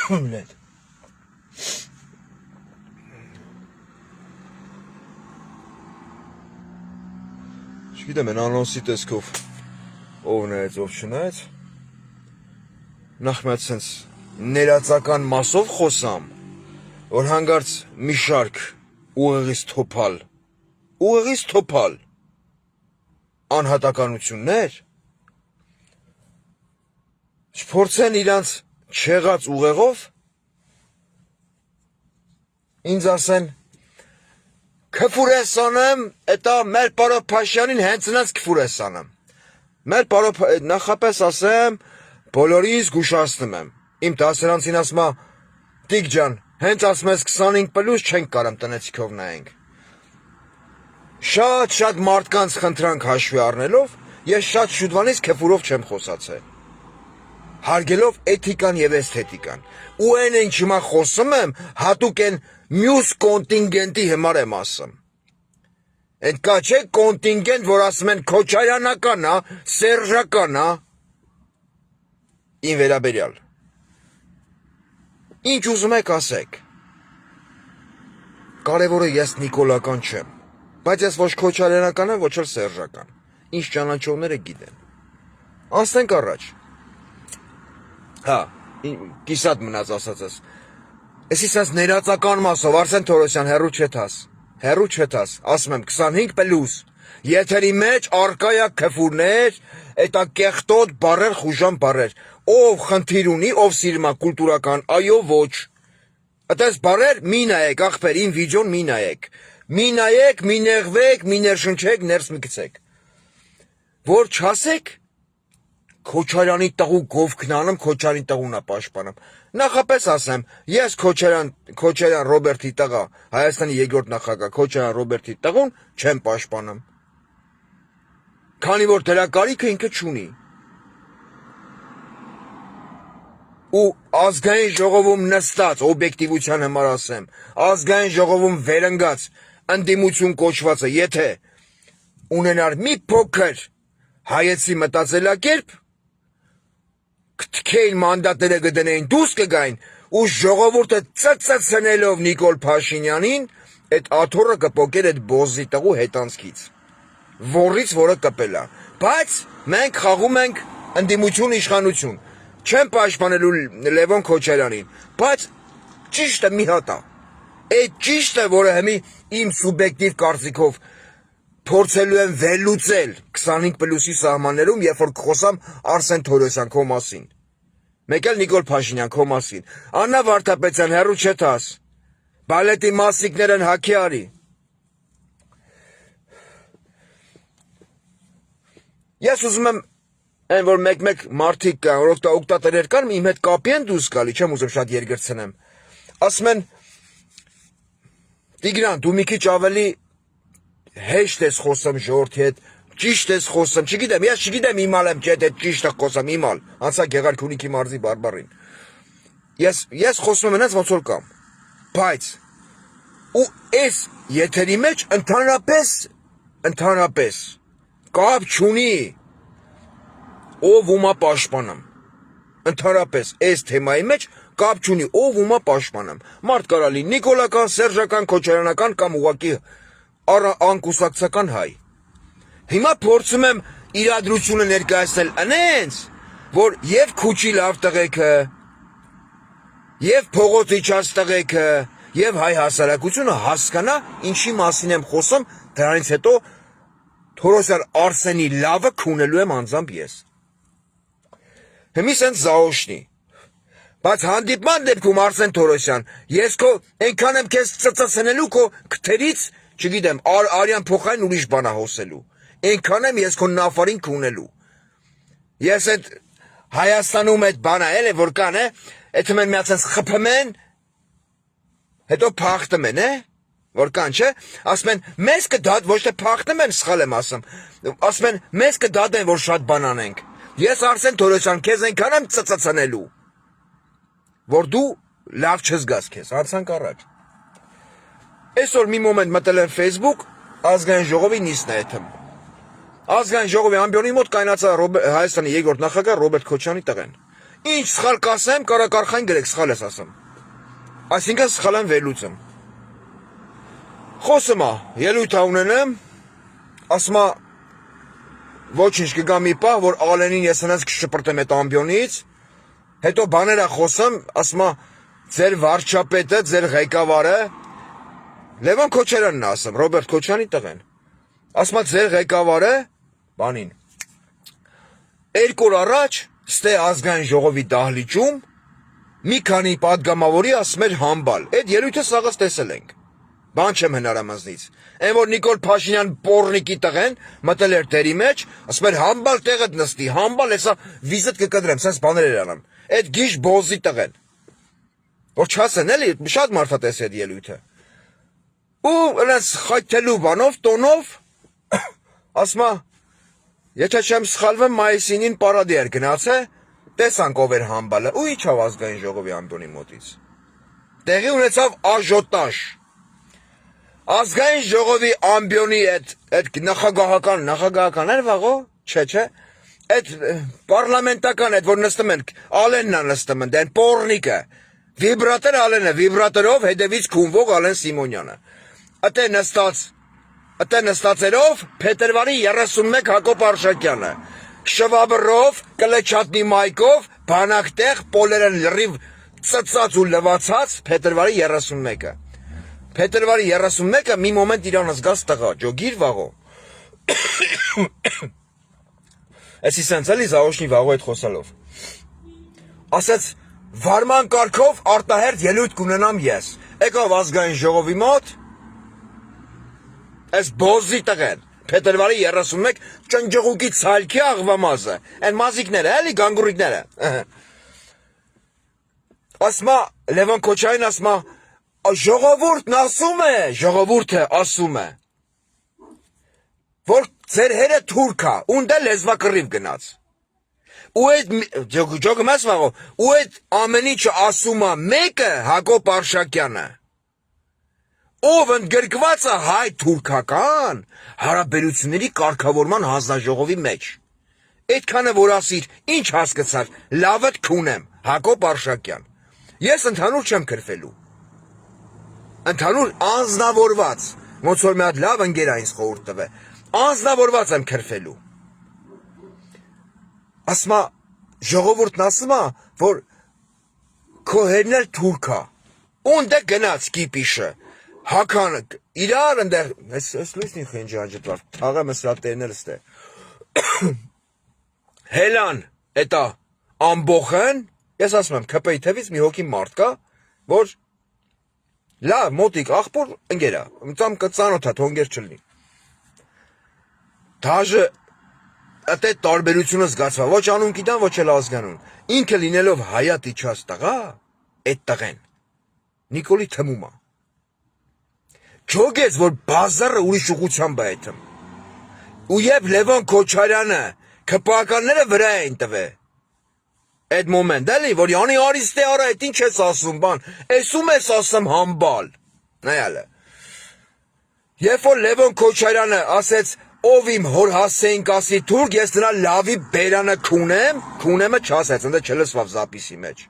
Блядь. Չգիտեմ, են անոնսի տեսքով ով նայեց, ով չնայեց, նախ մի հատ սենց ներածական մասով խոսամ, որ հանգարց մի շարք ուղեղից թոփալ անհատականություններ չփորձեն իրանց չեղած ուղեղով ինձ ասեն քֆուր ես անում, էտա մեր պարոն Փաշյանին հենց նրանց քֆուր ես անում։ Մեր պարոն նախապես ասեմ, բոլորիս գուշացնում եմ։ Իմ դասարանցին ասում է, Տիկ ջան, հենց ասում ես 25 պլյուս չենք կարամ տնեցիքով նայենք։ Շատ մարդկանց խնդրանք հաշվի առնելով, ես շատ շուտվանից քֆուրով չեմ խոսացել։ Հարգելով էթիկան եւ էսթետիկան։ Ու այն ինչ հիմա խոսում եմ, հատուկ են մյուս կոնտինգենտի համար եմ ասում։ Այդ կա չէ կոնտինգենտ, որ ասում են քոչարյանական է, սերժական է։ Ին վերաբերյալ։ Ինչ ուզում եք ասեք։ Կարևորը ես նիկոլական չեմ, բայց ես ոչ քոչարյանական եմ, ոչ էլ սերժական։ Ինչ ճանաչողները գիտեն։ Անցնենք առաջ։ Հա, կիսատ մնաց ասածս։ Էսի սենց ներածական մասով, Արսեն Թորոսյան, հեռու չետաս, ասում եմ 25 պլյուս, եթերի մեջ արկայա քֆուրներ, էտա կեղտոտ բարեր, խուժան բարեր, ով խնդիր ունի, ով սիրում է կուլտուրական, այո ոչ, այդպես բարեր մի նայեք, ախպեր, իմ վիդեոն մի նայեք, մի նեղվեք, մի ներշնչեք, ներս մի գցեք, որ չասեք, Քոչարյանի տղու գովքն անում, Քոչարյանի տղուն է պաշտպանում։ Նախապես ասեմ, ես Քոչարյան Ռոբերտի տղա, Հայաստանի երկրորդ նախագահ Քոչարյան Ռոբերտի տղուն չեմ պաշտպանում։ Քանի որ դրա կարիքը ինքը չունի։ Ու ազգային ժողովում նստած, օբյեկտիվության համար ասեմ, ազգային ժողովում վերընկած, ընդդիմություն կոչվածը, եթե ունենար մի փոքր հայեցի մտածելակերպ, կթքեին մանդատները կդնեին, դուրս կգային, ու ժողովուրդը ծծծնելով Նիկոլ Փաշինյանին, այդ աթոռը կպոկեր այդ բոզի տղու հետանցքից, ոռից, որը կպել է, բայց մենք խաղում ենք ընդդիմություն իշխանություն, չեմ պաշտպանելու Լևոն Քոչարյանին, բայց ճիշտը մի հատ է, այդ ճիշտը, որը հիմի իմ սուբյեկտիվ կարծիքով փորձելու եմ վերլուծել 25 պլյուսի սահմաններում, երբ որ խոսամ Արսեն Թորոսյան քո մասին, մեկ էլ Նիկոլ Փաշինյան քո մասին, Աննա Վարդապետյան հեռու չետաս, բալետի մասիկներն հագի արի։ Ես ուզում եմ այն որ մեկ մարդիկ կան, որ օգտատերեր կան, իմ հետ կապի են դուրս գալի, չեմ ուզում շատ երկրցնեմ, ասում են Տիգրան, դու մի քիչ ավելի հեշտ ես խոսում ժողովրդի հետ, ճիշտ ես խոսում, չգիտեմ, ես չգիտեմ իմալ եմ, չէ՞ ճիշտ է խոսում, իմալ, անցա Գեղարքունիքի մարզի բարբառին։ Ես խոսում եմ այնպես ոնց որ կամ, բայց ու այս եթերի մեջ ընդհանրապես կապ չունի ով ումա պաշտպանում։ Ընդհանրապես այս թեմայի մեջ կապ չունի ով ումա պաշտպանում։ Մարդ կարա լինի նիկոլական, սերժական, քոչարյանական կամ ուղղակի անկուսակցական հայ։ Հիմա փորձում եմ իրադրությունը ներկայացնել այնպես, որ եւ քուչի լավ տղեկը, եւ փողոցի չած տղեկը, եւ հայ հասարակությունը հասկանա ինչի մասին եմ խոսում, դրանից հետո Թորոսյան Արսենի լավը քունելու եմ անձամբ ես։ Հիմի սենց զաոշնի, բայց հանդիպման դեպքում Արսեն Թորոսյան, ես քո այնքան եմ քեզ ծծծնելու քո քթերից, չգիտեմ, արյան փոխային ուրիշ բան հոսելու, այնքան եմ ես քո նավարին քունելու։ Ես այդ Հայաստանում այդ բանը էլ է, որ կան, այդ մեն միացած խփում են, հետո փախտում են, որ կան, չէ, ասում են, մեզ կդատ, ոչ թե փախտում են, սխալ եմ ասում, ասում են, մեզ կդատեն, որ շատ բան անենք։ Ես Արսեն Թորոսյան, քեզ այնքան եմ ծծծնելու, որ դու լավ չզգաս քեզ, անցանք առաջ։ Այսօր մի մոմենտ մտել եմ Facebook, ազգային ժողովի նիստն է այդմ։ Ազգային ժողովի ամբիոնի մոտ կայնացա Հայաստանի երկրորդ նախագահ Ռոբերտ Քոչյանի տղեն։ Ինչ սխալ կասեմ, կարա կարխային գրեք սխալ ես ասեմ։ Այսինքն սխալ եմ վերլուծեմ։ Խոսում է, ելույթ ունենեմ, ասում է ոչինչ կգա մի պահ, որ Ալենին ես հնաց կշպրտեմ այդ ամբյոնից, հետո բաներ խոսեմ, ասում է ձեր վարչապետը, ձեր ղեկավարը, Լևոն Քոչարյանն է ասում, Ռոբերտ Քոչյանի տղեն, ասում է ձեր ղեկավարը, բանին, 2 օր առաջ, ստե ազգային ժողովի դահլիճում, մի քանի պատգամավորի ասում էր համբալ, այդ ելույթը սաղս տեսել ենք, բան չեմ հնարամազնից, այն որ Նիկոլ Փաշինյան պորնիկի տղեն, մտել էր դերի մեջ, ասում էր համբալ տեղդ նստի, համբալ հեսա վիզիտ կկդրեմ, սենց բաներ էր անան, այդ գիժ բոզի տղեն, որ չասեն էլի, շատ մարդատես է այդ ելույթը, ու նրանց խայթելու բանով, տոնով, ասում է, եթե չեմ սխալվեմ, մայիսինին պարադի էր գնացե, տեսանք ով էր համբալը, ու իջավ ազգային ժողովի ամբյոնի մոտից, տեղի ունեցավ աժոտաժ, ազգային ժողովի ամբյոնի այդ նախագահական էր վաղո, չէ, այդ պարլամենտական այդ որ նստում են, Ալենն է նստում են, դեն պորնիկը, վիբրատոր Ալենը, վիբրատորով հետևից քունվող Ալեն Սիմոնյանը, Ատե նստածերով փետրվարի 31 Հակոբ Արշակյանը, շվաբրով, կլեչատնի մայկով, բանակտեղ, պոլերը լրիվ ծծած ու լվացած փետրվարի 31-ը, փետրվարի 31-ը մի մոմենտ իրան զգաց տղա, ջոգիր վաղո, էսի սենց էլի զավոշնի վաղո այդ խոսալով, ասեց վարման կարգով արտահերտ ելույթ կունենամ ես, եկավ ազգային ժողովի մոտ, Այս բոզի տղեն, փետրվարի 31 ճնջղուկի ցալքի աղվամազը, այն մազիկները, էլի գանգուրիկները, ասմա, Լևոն Քոչարյանն ասմա, ժողովուրդն ասում է, ժողովուրդը ասում է, որ ձեր հերը թուրք է, ունդը լեզվակռիվ գնաց, ու այդ, ջոգը մեզ վաղո, ու այդ ամեն ինչը ասում է մեկը Հակոբ Արշակյանը, ով ընդգրկված է հայ-թուրքական հարաբերությունների կարգավորման հանձնաժողովի մեջ, այդքանը որ ասիր, ինչ հասկացար, լավդ քունեմ, Հակոբ Արշակյան, ես ընդհանուր չեմ քրֆելու, ընդհանուր անձնավորված, ոնց որ մի հատ լավ ընկեր ինձ խորհուրդ տվե, անձնավորված եմ քրֆելու, ասմա, ժողովուրդն ասում է, որ քո հերն էլ թուրք է, ունդը գնաց կիպիշը, Հականը, իրար ընդեղ, ես լույսնի խենջի անջտվար, թաղը մսրատերներ ստե, հելան, էտա, ամբոխեն, ես ասում եմ, կպեի թևից մի հոգի մարդ կա, որ, լավ, մոտիկ, աղբոր, ընգերա, ծամ կծանոտ հա, թոնգեր չլնի, դաժը, ըտ այդ տարբերությունը զգացվա, ոչ անուն կիտան, ոչ էլ ազգանուն, ինքը լինելով հայատ իչած տղա, այդ տղեն, Նիկոլի թմում է, Չոգեց, որ բազարը ուրիշ ուղությամբ է այդմ, ու եվ Լևոն Քոչարյանը, կպականները վրա էին տվե, այդ մոմենտ, էլի, որ յանի արիստե արա, այդ ինչ ես ասում, բան, էսում ես ասում համբալ, նայալը, երբ որ Լևոն Քոչարյանը ասեց, ով իմ հոր հասեին կասի թուրք, ես նրա լավի բերանը քունեմ, քունեմը չասեց, ընդ չլսվավ զապիսի մեջ,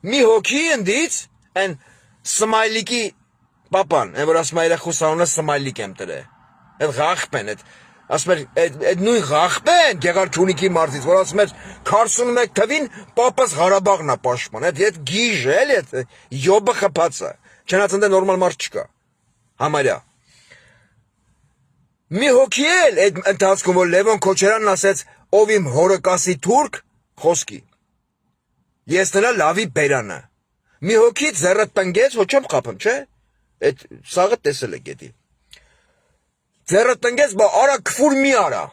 մի հոգի ընդից, են սմայլիկի Պապան, այն որ ասում է երախուս անունը Սմայլիկ եմ տրե, այդ ղախպեն, ասում էր, այդ նույն ղախպեն Գեղարքունիքի մարդից, որ ասում էր 41 թվին պապս Ղարաբաղն է պաշտպան, այդ գիժը, էլի, այդ յոբը խփածը, չնայած ընդ նորմալ մարդ չկա, համարյա։ Մի հոգի էլ այդ ընթացքում, որ Լևոն Քոչարյանն ասեց, ով իմ հորը կասի թուրք, խոսքի, ես նրա լավի բերանը, մի հոգի ձեռը տնգեց, ոչ չեմ խափում, չէ, այդ սաղը տեսել է գետի, ձեռը տնգեց, բա արա կվուր մի արա,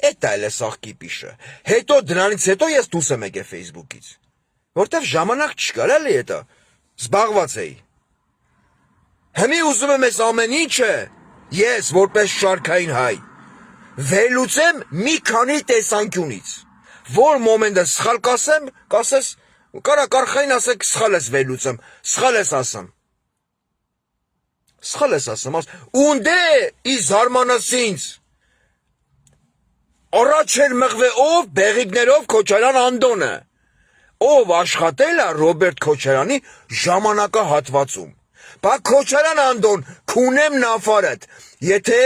էտ այլ է սաղ կիպիշը, հետո դրանից հետո ես դուս եմ եկե ֆեյսբուքից, որտև ժամանակ չկար, էլի էտա, զբաղված էի, հմի ուզում եմ ես ամեն ինչը, ես որպես շարքային հայ, վերլուծեմ մի քանի տեսանկյունից, որ մոմենտը սխալ կասեմ, կասես, կարա կարխային ասեք սխալ ես վերլուծեմ, սխալ ես ասեմ, Սխալ ես ասում, ունդե ի զարմանաս ինձ, Առաջ էր մղվե ով բեղիկներով Քոչարյան Անդոնը, ով աշխատել է Ռոբերտ Քոչարյանի ժամանակահատվածում։ Բա Քոչարյան Անդոն, քունեմ նաֆարդ, եթե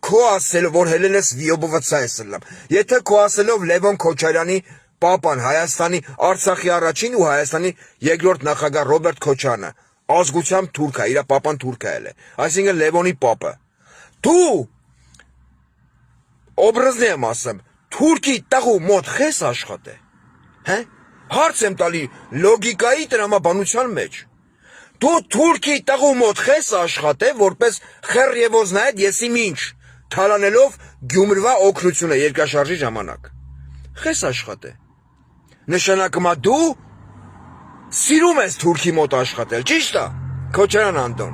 քո ասելով, որ Հելենես Վիոբովացա է սլամ, եթե քո ասելով Լևոն Քոչարյանի պապան Հայաստանի Արցախի առաջին ու Հայաստանի երկրորդ նախագահ Ռոբերտ Քոչարյանը ազգությամբ թուրք է, իր պապան թուրք է, այսինքն Լևոնի պապը։ Դու օբրազնի եմ ասեմ, թուրքի տաղու մոտ խես աշխատե, հե? Հարց եմ տալի լոգիկայի տրամաբանության մեջ։ Դու թուրքի տաղու մոտ խես աշխատե, որպես խեռևոզնայդ եսի մինչ, թալանելով Գյումրվա օգնությունը երկրաշարժի ժամանակ։ Խես աշխատե։ Նշանակումա դու սիրում ես թուրքի մոտ աշխատել, ճիշտ է, Քոչարյան Անդոն։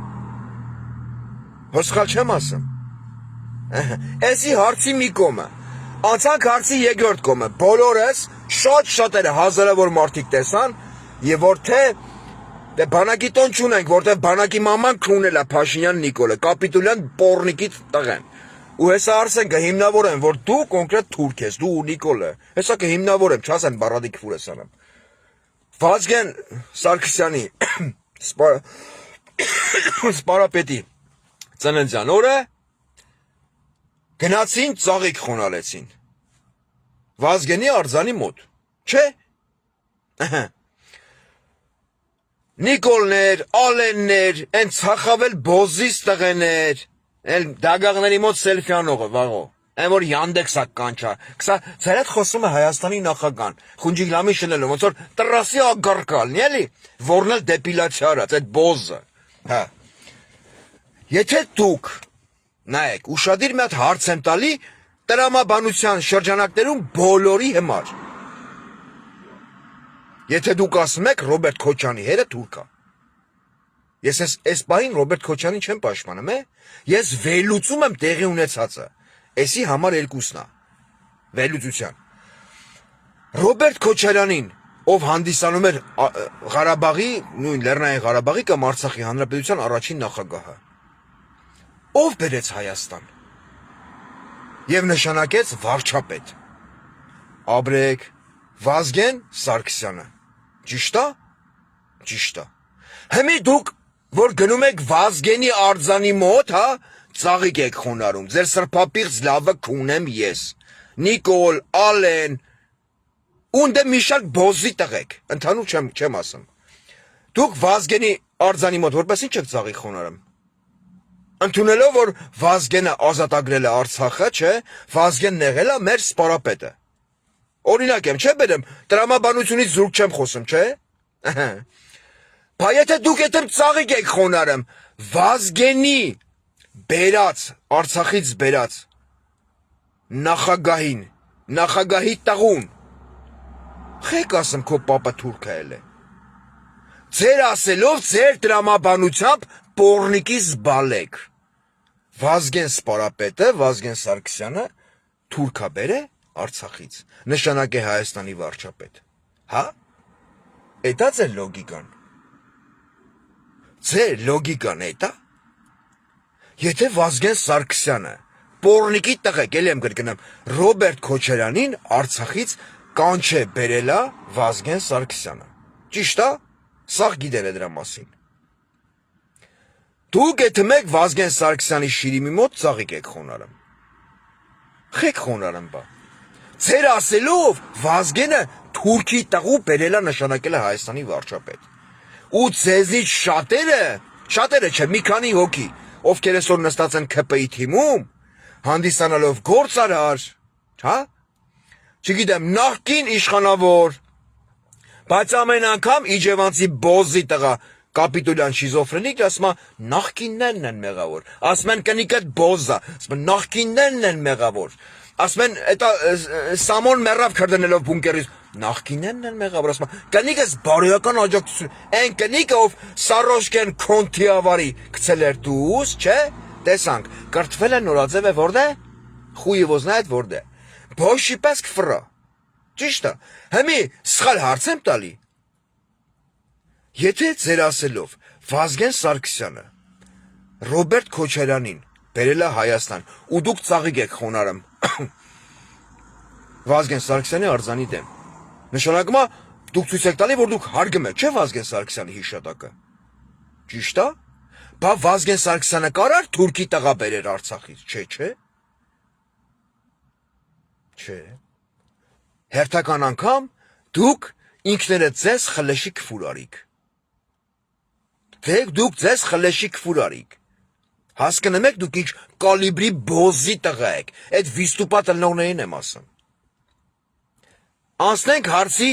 Հոսքալ չեմ ասում։ Էսի հարցի մի կոմը, անցանք հարցի երկրորդ կոմը, բոլորս շատերը հազարավոր մարդիկ տեսան, եւ որ թե բանակի տոն չունենք, որտեղ բանակի մաման քունել է Փաշինյան Նիկոլը, կապիտուլյան պորնիկի տղեն։ Ու հեսա արսեն կհիմնավորեն, որ դու կոնկրետ թուրք ես, դու ու Նիկոլը, հեսա կհիմնավորեմ, չասեն բառադիկ ֆուրես անեմ։ Վազգեն Սարգսյանի սպարապետի ծննդյան օրը գնացին ծաղիկ խոնալեցին։ Վազգենի արձանի մոտ, չէ։ Նիկոլներ, Ալեններ, են ցախավել բոզիս տղեներ, են դագաղների մոտ սելֆի անողը, վաղո, են որ Յանդեքսա կանչա, կսա ծերետ խոսում է Հայաստանի նախագահան, խունջիգլամի շնելը, ոնց որ տրասի ագարկալն, էլի, որն էլ դեպիլացիա արած, այդ բոզը, հա։ Եթե դուք, նայեք, ուշադիր մի հատ հարց եմ տալի տրամաբանության շրջանակներում բոլորի համար։ Եթե դուք ասում եք Ռոբերտ Քոչյանի հերը թուրք է։ Ես այս պահին Ռոբերտ Քոչյանին չեմ պաշտպանում, ես վերլուծում եմ տեղի ունեցածը։ Էսի համար երկուսն է։ Վերլուծության։ Ռոբերտ Քոչարյանին, ով հանդիսանում էր Ղարաբաղի, նույն Լեռնային Ղարաբաղի կամ Արցախի հանրապետության առաջին նախագահը, ով բերեց Հայաստան եւ նշանակեց վարչապետ։ Աբրեկ Վազգեն Սարգսյանը։ Ճիշտ է։ Ճիշտ է։ Հիմա դուք որ գնում եք Վազգենի արձանի մոտ, հա, ծաղիկ եք խոնարհում, ձեր սրբապիղծ լավը քունեմ ես, Նիկոլ, Ալեն, ունդե մի շարք բոզի տղեկ, ընդհանուր չեմ ասում։ Դուք Վազգենի արձանի մոտ որպես ինչ եք ծաղիկ խոնարհում։ Ընդունելով որ Վազգենը ազատագրել է Արցախը, չէ, Վազգենն եղել է մեր սպարապետը։ Օրինակ եմ, չէ՞ բերեմ, տրամաբանությունից զուրկ չեմ խոսում, չէ՞։ Բա եթե դուք այդտեղ ծաղիկ եք խոնարհում, Վազգենի բերած, Արցախից բերած նախագահին, նախագահի տղուն, խեք ասեմ քո պապը թուրք է։ Ձեր ասելով, ձեր տրամաբանությամբ պորնիկի զբալեք։ Վազգեն սպարապետը, Վազգեն Սարգսյանը թուրք է բերե Արցախից, նշանակ է Հայաստանի վարչապետ, հա, էտա ձեր լոգիկան, ձեր լոգիկան էտա, եթե Վազգեն Սարգսյանը, պորնիկի տղեկ, էլ եմ կրկնեմ, Ռոբերտ Քոչարյանին Արցախից կանչե բերելա Վազգեն Սարգսյանը, ճիշտ է, սաղ գիտել է դրա մասին, դուք եթմեք Վազգեն Սարգսյանի շիրիմի մոտ ծաղիկ եք խոնարհում, խեք խոնարհում բա, ձեր ասելով Վազգենը թուրքի տղու բերելա նշանակել է Հայաստանի վարչապետ։ Ու ձեզնից շատերը չէ, մի քանի հոգի, ովքեր այսօր նստած են ՔՊ-ի թիմում, հանդիսանալով գործարար, հա, չգիտեմ, նախկին իշխանավոր, բայց ամեն անգամ իջևանցի բոզի տղա կապիտուլյան շիզոֆրենիկ ասում է նախկիններն են մեղավոր, ասում են կնիկդ բոզա, ասում են նախկիններն են մեղավոր, ասում են էտա Սամոն մեռավ քրդնելով բունկերից, նախկիններն են մեղավոր, ասում են կնիկս բարոյական աջակցություն, այն կնիկը ով Սարոշկեն Քոնթիավարի գցել էր դուս, չէ, տեսանք, կրթվել է նորաձև է որտե՞, Խույևո знает որտե՞, Բոշի պես կֆրա, ճիշտ է, հիմի սխալ հարց եմ տալի, եթե ձեր ասելով Վազգեն Սարգսյանը Ռոբերտ Քոչարյանին բերել է Հայաստան ու դուք ծաղիկ եք խոնարհում Վազգեն Սարգսյանի արձանի դեմ։ Նշանակում է դուք ցույց եք տալի, որ դուք հարգում եք, չէ՞ Վազգեն Սարգսյանի հիշատակը։ Ճիշտ է։ Բա Վազգեն Սարգսյանը կարար թուրքի տղա բերեր Արցախից, չէ։ Չէ։ Հերթական անգամ դուք ինքներդ ձեզ խլեշի քֆուր արիք։ Դուք ձեզ խլեշի քֆուր արիք։ Հասկանում եք դուք ինչ կալիբրի բոզի տղա եք, այդ վիստուպա տնօրենին եմ ասում։ Անցնենք հարցի,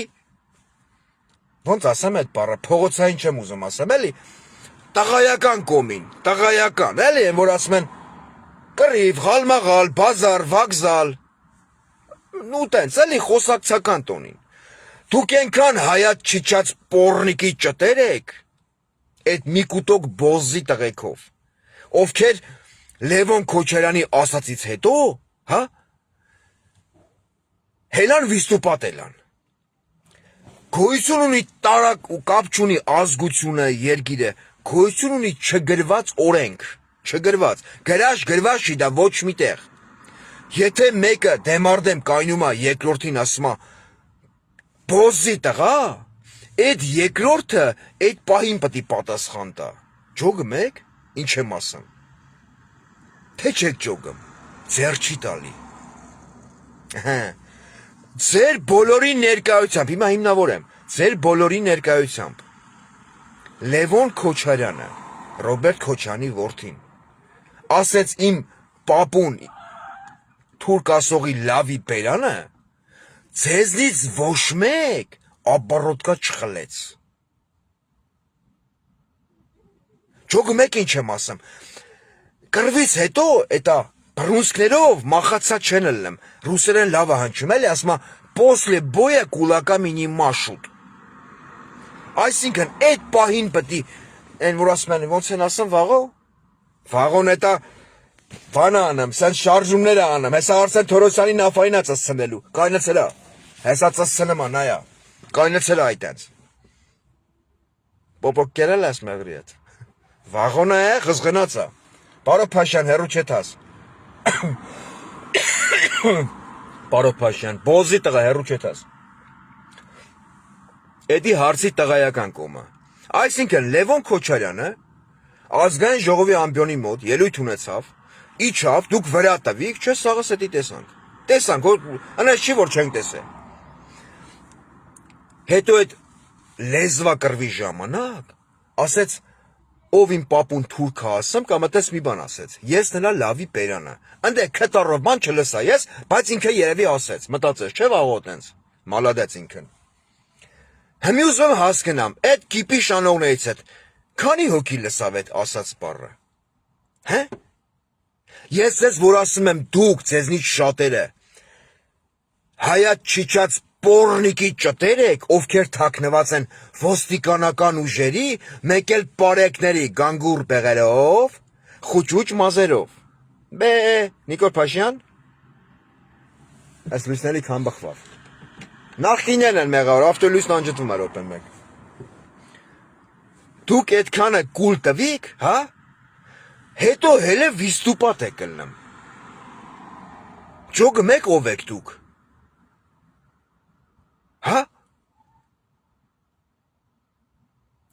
ոնց ասեմ այդ բառը, փողոցային չեմ ուզում ասեմ, էլի, տղայական կոմին, տղայական, էլի են, որ ասում են կռիվ, ղալմաղալ, բազար, վագզալ, ու տենց, էլի խոսակցական տոնին։ Դուք ենքան հայատ չիչած պորնիկի ճտեր եք, այդ մի կուտոկ բոզի տղեկով, ովքեր Լևոն Քոչարյանի ասացից հետո, հա, հելան վիստուպատ էլան։ Գոյություն ունի տարակ ու կապ չունի ազգությունը, երկիրը, գոյություն ունի չգրված օրենք, չգրված, գրված չի դա ոչ մի տեղ։ Եթե մեկը դեմարդեմ կայնում է երկրորդին ասում է բոզի տղա, այդ երկրորդը այդ պահին պետք է պատասխան տա։ Ջոգում եք, ինչ եմ ասում։ Թե չեք ջոգում, ձեր չի տալի։ Ձեր բոլորի ներկայությամբ, հիմա հիմնավոր եմ, ձեր բոլորի ներկայությամբ Լևոն Քոչարյանը, Ռոբերտ Քոչարյանի որդին, ասեց իմ պապուն թուրք ասողի լավի բերանը, ձեզնից ոչ մեկ ապարոտկա չխլեց։ Ջոգում եք ինչ եմ ասում, կռվից հետո էտա բռունցքներով մախացա չեն ելնեմ, ռուսերեն լավ է հնչում, էլի ասում է «После боя кулаками не машут»։ Այսինքն այդ պահին պետք է, այն որ ասում են, ոնց են ասում վաղոն էտա բանը անեմ, սենց շարժումները անեմ, հեսա Արսեն Թորոսյանի նավային է ծսցնելու, կայնացել է, հեսա ծսցնում է, նայա, կայնացել է այտենց։ Պոպոկ կերել ես մեղրի հետ։ Վաղոնը է, խզգնաց է։ Պարո Փաշյան, հեռու չեթաս։ Պարո Փաշյան, բոզի տղա, հեռու չեթաս։ Էդի հարցի տղայական կոմը։ Այսինքն Լևոն Քոչարյանը ազգային ժողովի ամբիոնի մոտ ելույթ ունեցավ, իջավ, դուք վրա տվիք, չէ, սաղս էդի տեսանք։ Տեսանք, անես չի որ չենք տեսել։ Հետո այդ լեզվակռվի ժամանակ ասեց ով իմ պապուն թուրք ասեմ, կամ այդպես մի բան ասեց, ես նրա լավի բերանը, ընդ է քտարով բան չլսա ես, բայց ինքը երևի ասեց, մտածեց, չէ վաղոտ ենց, մալադեց ինքն։ Հիմի ուզում հասկնամ, այդ կիպի շանողներից հետ, քանի հոգի լսավ այդ ասած բառը, հե? Ես ձեզ որ ասում եմ դուք, ձեզնից շատերը, հայատ չիչած պորնիկի ճտեր եք, ովքեր թաքնված են ոստիկանական ուժերի, մեկ էլ պարեկների գանգուր բեղերով, խուճուճ մազերով։ Բե, Նիկոլ Փաշյան, այս լույսների քան բխվավ։ Նախկինեն են մեղավոր, ավտոլույսն անջտվում է րոպեն մեկ։ Դուք այդքանը կուլ տվիք, հա? Հետո հելը վիստուպատ եք ելնում։ Ջոգը մեկ ով եք դուք։ Հա?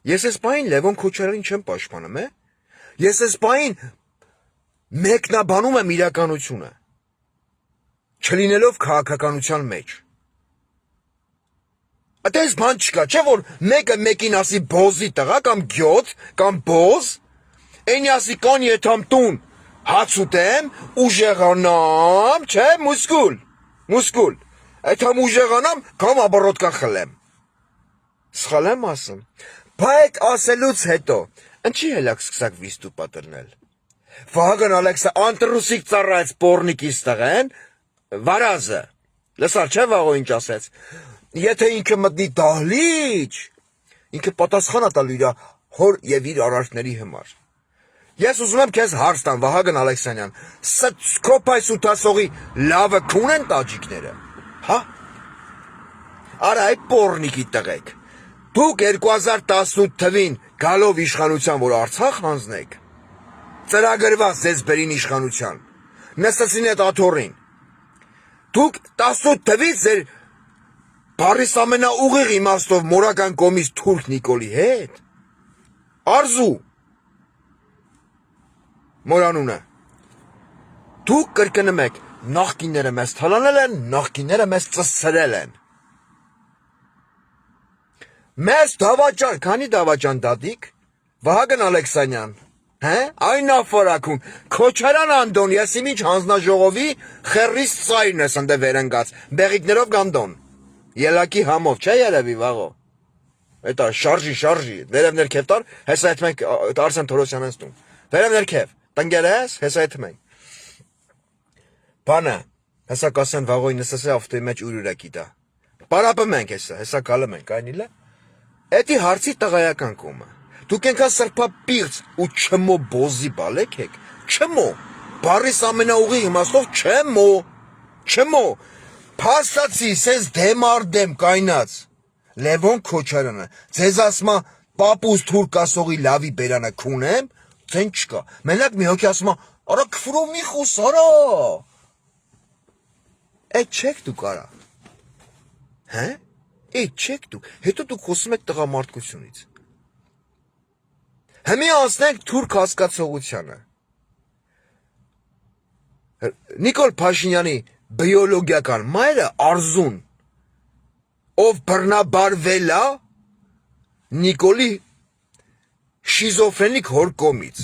Ես ես պային Լևոն Քոչարյանին չեմ պաշտպանում, է? Ես ես պային մեկնաբանում եմ իրականությունը, չլինելով քաղաքականության մեջ։ Այդպես բան չկա, չէ՞ որ մեկը մեկին ասի բոզի տղա կամ գյոտ կամ բոզ, այնի ասի կան եթամ տուն, հաց ուտեմ, ուժեղանամ, չէ՞, մուսկուլ, այդամ ուժեղանամ, կամ աբորոտկա խլեմ։ Սխալ եմ ասում։ Բա այդ ասելուց հետո, ընչի հելակ սկսակ վիստուպա տրնել։ Վահագն Ալեքսը անտրուսիկ ծառայեց պորնիկիս տղեն, վարազը, լսար չէ վաղո ինչ ասեց, եթե ինքը մտնի դահլիճ, ինքը պատասխան է տալու իր հոր և իր արարքների համար։ Ես ուզում եմ քեզ հարց տամ, Վահագն Ալեքսանյան, քո սուտասողի լավը քուն են տաջիկները, հա? Արա այդ պորնիկի տղեք, դուք 2018 թվին գալով իշխանության, որ Արցախ հանձնեք, ծրագրված ձեզ բերին իշխանության, նստեցին այդ աթոռին, Դուք 18 թվից ձեր բարիս ամենաուղիղ իմաստով մորական կողմից թուրք Նիկոլի հետ։ Արզու։ Մորանունը։ Դուք կրկնում եք, նախկինները մեզ թալանել են, նախկինները մեզ ծսցրել են։ Մեզ դավաճան, քանի դավաճան դատիկ, Վահագն Ալեքսանյան, այն աֆորակուն, Քոչարյան Անդոն, ես իմ ինչ հանձնաժողովի խեռիս ծայրն ես ընդ վերընկած, բեղիկներով գանդոն, ելակի համով, չէ երևի վաղո, էտա շարժի, վերև ներքև տար, հեսա հետ մենք Արսեն Թորոսյան են ստում, վերև ներքև, տնգեր ես, հեսա հետ մենք, բանը, հեսա կասեն վաղոյ նսասե ավտոյի մեջ ուրուրակի դա, պարապը մենք հեսա կալը մենք, այն իլը, էտի հարցի տղայական կոմը, դուք ենքան սրպա պիղծ ու չմո բոզի բալեք եք, չմո, բարիս ամենաուղի իմաստով չմո, պաստացի, սենց դեմ արդեմ կայնած, Լևոն Քոչարյանը, ձեզ ասմա պապուս թուրք ասողի լավի բերանը քունեմ, ձեն չկա, մենակ մի հոգի ասմա, արա կվրով մի խուս, արա, էդ չեք դուք արա, էդ չեք դուք, հետո դուք խոսում եք տղամարդկությունից, Հմի անցնենք թուրք հասկացողությանը, Նիկոլ Փաշինյանի բիոլոգիական մայրը Արզուն, ով բռնաբարվել է Նիկոլի շիզոֆրենիկ հոր կողմից,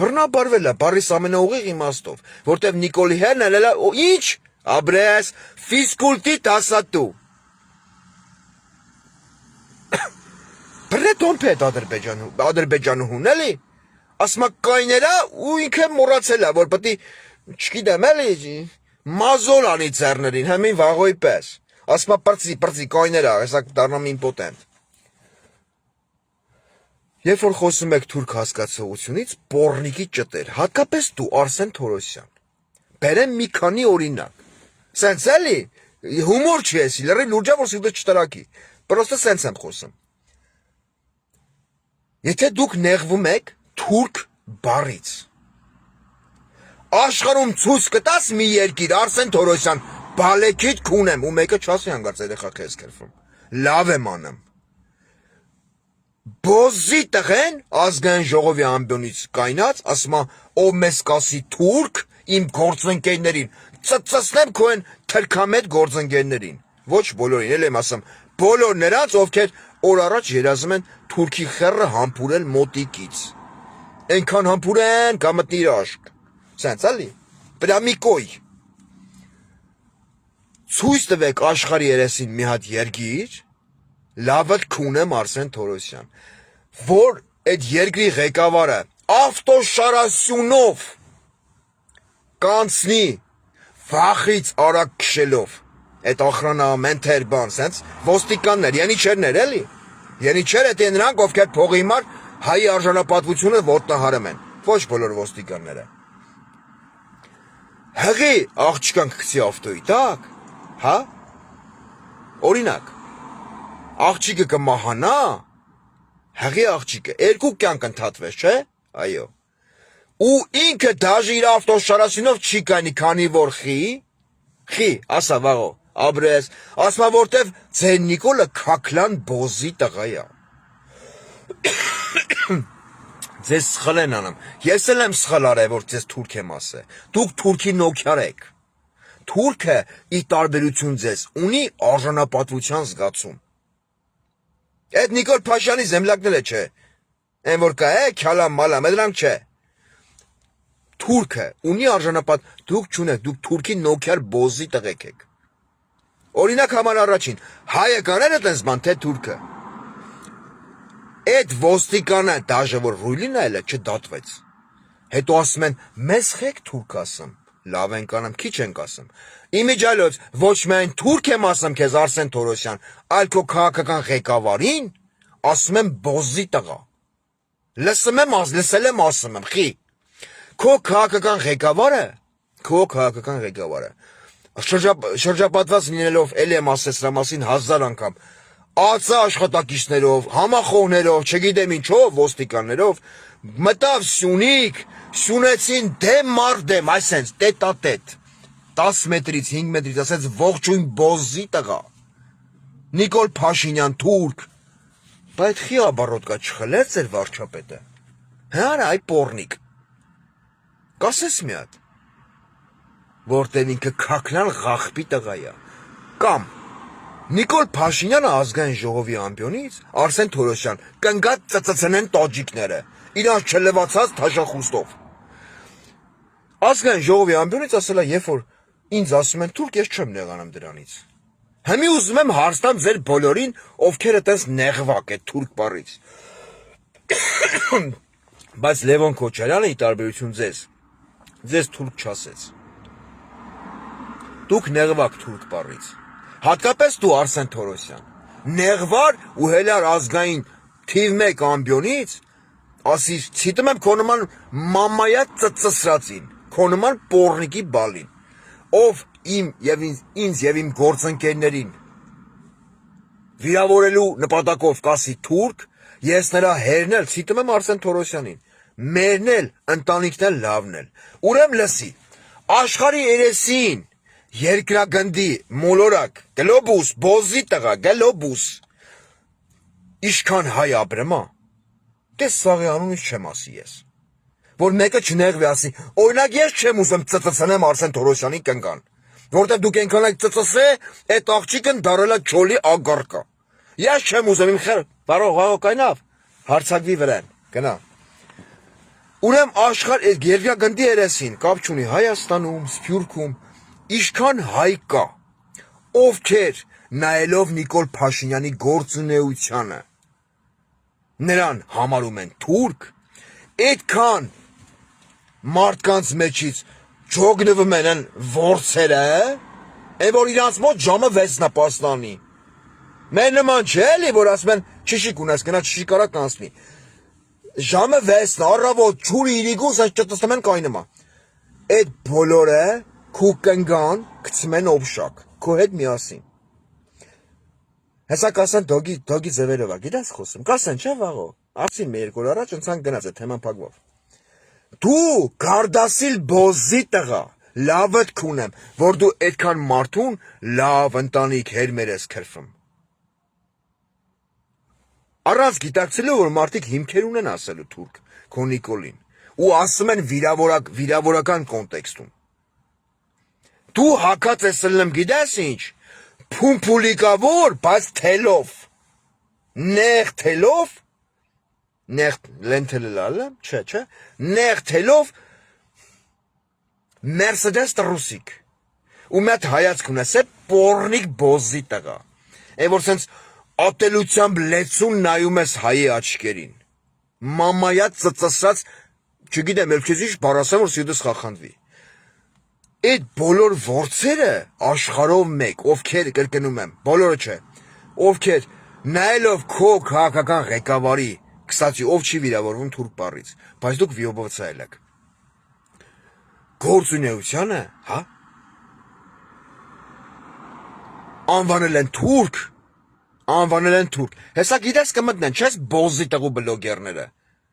բռնաբարվել է բարիս ամենաուղիղ իմաստով, որտև Նիկոլի հերն էլ է, ինչ, աբրես, ֆիզկուլտի դասատու, Բրետոն պետ ադրբեջանուհուն էլի, ասմա կայներա ու ինքը մորացել է, որ պտի, չգիտեմ էլի, մազոլ անի ձերներին, հմին վաղոյ պես, ասմա պրծի կայներա, հեսա դարնամ իմպոտենտ։ Երբ որ խոսում եք թուրք հասկացողությունից, պորնիկի ճտեր, հատկապես դու Արսեն Թորոսյան, բերեմ մի քանի օրինակ, սենց էլի, հումոր չի եսի, լրի լուրջա, որ սիդը չտրակի, պրոստը սենց եմ խոսում։ Եթե դուք նեղվում եք թուրք բարից, աշխարհում ցույց կտաս մի երկիր, Արսեն Թորոսյան, բալեքիդ քունեմ, ու մեկը չասի հանգարց երեխա քեզ կերվում, լավ եմ անում, բոզի տղեն ազգային ժողովի ամբյոնից կայնած, ասմա, ով մեզ կասի թուրք, իմ գործընկերներին, ծծծնեմ քո են թրքամետ գործընկերներին, ոչ բոլորին, էլ եմ ասում, բոլոր նրանց, ովքեր օր առաջ երազում են թուրքի խեռը համբուրել մոտիկից, ենքան համբուրեն, կամտնիր աշկ, սենց ալի, պրամիկոյ, ցույց տվեք աշխարհի երեսին մի հատ երկիր, լավդ քունեմ Արսեն Թորոսյան, որ այդ երկրի ղեկավարը ավտոշարասյունով կանցնի վախից արագ քշելով, այդ ախրանա մենթեր բան, սենց ոստիկաններ, ենիչերներ էլի, ենիչեր էտ են նրանք, ովքեր փողի հիմար հայի արժանապատվությունը ոտնահարում են, ոչ բոլոր ոստիկանները, հղի աղջկան կգցի ավտոյի տակ, հա, օրինակ, աղջիկը կմահանա, հղի աղջիկը, երկու կյանք ընդհատվես, չէ, այո, ու ինքը դաժի իր ավտոշարասյունով չի կանի, քանի որ խի, ասա վաղո, Աբրես, ասմա որտև ձեր Նիկոլը քաքլան բոզի տղայա, ձեզ սխլ են անում, ես էլ եմ սխլ արել, որ ձեզ թուրք եմ ասե, դուք թուրքի նոքյար եք, թուրքը իր տարբերություն ձեզ, ունի արժանապատվության զգացում, այդ Նիկոլ Փաշյանի զեմլակները չէ, են որ կա քյալամ մալամ, դրանք չէ, թուրքը ունի արժանապատ, դուք չունեք, դուք թուրքի նոքյար բոզի տղեկ եք, օրինակ համար առաջին, հայը կաներ էտ ընձման, թե թուրքը, այդ ոստիկանը դաժը, որ ռույլին այլը չդատվեց, հետո ասում են, մեզ խեք թուրք ասում, լավ ենք անում, քիչ ենք ասում, իմիջալոց, ոչ միայն թուրք եմ ասում քեզ Արսեն Թորոսյան, այլ քո քաղաքական ղեկավարին, ասում եմ բոզի տղա, լսել եմ ասում եմ, խի, քո քաղաքական ղեկավարը, շրջապատված լինելով, էլ եմ ասես սրա մասին 1000 անգամ, ածա աշխատակիցներով, համախոհներով, չգիտեմ ինչով, ոստիկաններով, մտավ Սյունիք, Սյունեցին դեմ մարդ դեմ, այսենց տետատետ, 10 մետրից 5 մետրից ասեց ողջույն բոզի տղա Նիկոլ Փաշինյան թուրք բայց խի աբարոտկա չխլեց էր վարչապետը հարա այ պորնիկ կասես մի հատ որտեղ ինքը քակնալ ղախպի տղայա կամ Նիկոլ Փաշինյանը ազգային ժողովի ամբիոնից Արսեն Թորոսյան կնգած ծծծնեն տաջիկները իրանց չլվացած թաշախուստով ազգային ժողովի ամբիոնից ասելա երբ որ ինձ ասում են թուրք ես չեմ նեղանում դրանից Հիմի ուզում եմ հարցնեմ ձեր բոլորին ովքեր այտենց նեղվակ է թուրք բառից բայց Լևոն Քոչարյանը ի տարբերություն ձեզ թուրք չասեց դուք նեղվակ թուրք բառից հատկապես դու Արսեն Թորոսյան նեղվար ու հելար ազգային թիվ 1 ամբիոնից ասիր ցիտում եմ քո նման մամայա ծծսրածին քո նման պորնիկի բալին ով ինձ եւ իմ գործընկերներին վիրավորելու նպատակով կասի թուրք ես նրա հերն էլ ցիտում եմ Արսեն Թորոսյանին մերն էլ ընտանիքն էլ լավն էլ ուրեմ լսի աշխարհի երեսին երկրագնդի մոլորակ գլոբուս բոզի տղա գլոբուս իշքան հայ ապրեմա դες սաղի անունից չեմ ասի ես որ մեկը չնեղվի ասի օրինակ ես չեմ ուզում ծծծնեմ Արսեն Թորոսյանի կնկան որտեղ դուք այնքան եք ծծսե այդ աղջիկն դարելա չոլի ագարկա ես չեմ ուզում իմ խեր բարող կայնավ հարցակվի վրան գնա ուրեմ աշխարհ այդ երկրագնդի երեսին կապ չունի Հայաստանում Սփյուռքում Իշքան հայ կա, ովքեր նայելով Նիկոլ Փաշինյանի գործունեությանը նրան համարում են թուրք, այդքան մարդկանց մեջից ջոգնվում են որցերը, այն որ իրանց մոտ ժամը 6-ն է պաստանի։ Մեր նման չէ էլի, որ ասում են չիշիկ ունես, գնա չիշիկ արա կանցնի։ Ժամը 6-ն առավոտ ջուրի իրիգուս այս ճտստում են կայնումա։ Այդ բոլորը քու կնգան գցում են օբշակ, քո հետ միասին։ Հեսա կասեն դոգի ձևերով է, գիտես խոսում, կասեն չէ վաղո, ասին մի երկու օր առաջ ընցանք գնաց է թեման փակվով։ Դու գարդասիլ բոզի տղա, լավդ քունեմ, որ դու այդքան մարդուն լավ ընտանիք հերմեր ես քրֆում։ Առանց գիտակցելու, որ մարդիկ հիմքեր ունեն ասելու թուրք, քո Նիկոլին, ու ասում են վիրավորական կոնտեքստում։ Դու հակած ես սլնեմ գիտես ինչ, փումփուլիկավոր, բայց թելով, նեղ թելով, նեղ լենթելը լալը, չէ, նեղ թելով, Mercedes տրուսիկ, ու մետ հայացք ունես է պորնիկ բոզի տղա, է որ սենց ատելությամբ լեցուն նայում ես հայի աչկերին, մամայա ծծսած, չգիտեմ, էլ քեզ ինչ բարասեմ, որ սյուդս խախանդվի, Այդ բոլոր որցերը աշխարհով մեկ, ովքեր կրկնում եմ, բոլորը չէ, ովքեր նայելով քո քաղաքական ղեկավարի, կստացի ով չի վիրավորվում թուրք բառից, բայց դուք վիոբոցայել եք։ Գործունեությանը, հա? Անվանել են թուրք, հեսա գիտես կմտնեն, չես բոզի տղու բլոգերները,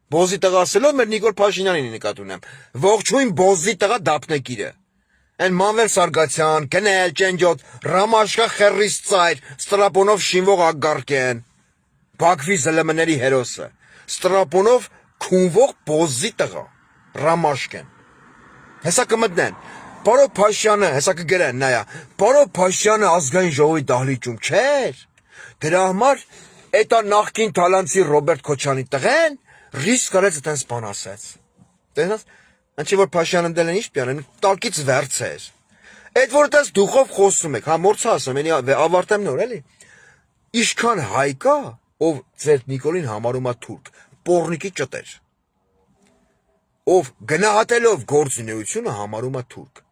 բոզի տղա ասելով մեր Նիկոլ Փաշինյանին նկատ ունեմ, ողջույն բոզի տղա դափնեկիրը, Են Մանվել Սարգսյան, Կնել, Ճենջոտ, Ռամաշկա խերրից ծայր, Ստրապոնով շինվող ագարկ են, Բաքվի զլմների հերոսը, Ստրապոնով քունվող բոզի տղա, Ռամաշկեն, հեսա կմտնեն, Պարոն Փաշյանը, հեսա կգրեն, նայա, Պարոն Փաշյանը ազգային ժողովի դահլիճում չէր, դրա համար էտա նախկին թալանցի Ռոբերտ Քոչյանի տղեն ռիսկ արեց այտենց բան ասեց, տեսնաս, Անչի որ Փաշյանը դել են ինչ պյանեն, տալկից վերց էր, այդ որ տես դուխով խոսում եք, հա մորցա ասում, ավարտեմ նոր էլի, իշքան հայ կա, ով ձեր Նիկոլին համարում է թուրք, պորնիկի ճտեր, ով գնահատելով գործունեությունը համարում է թուրք,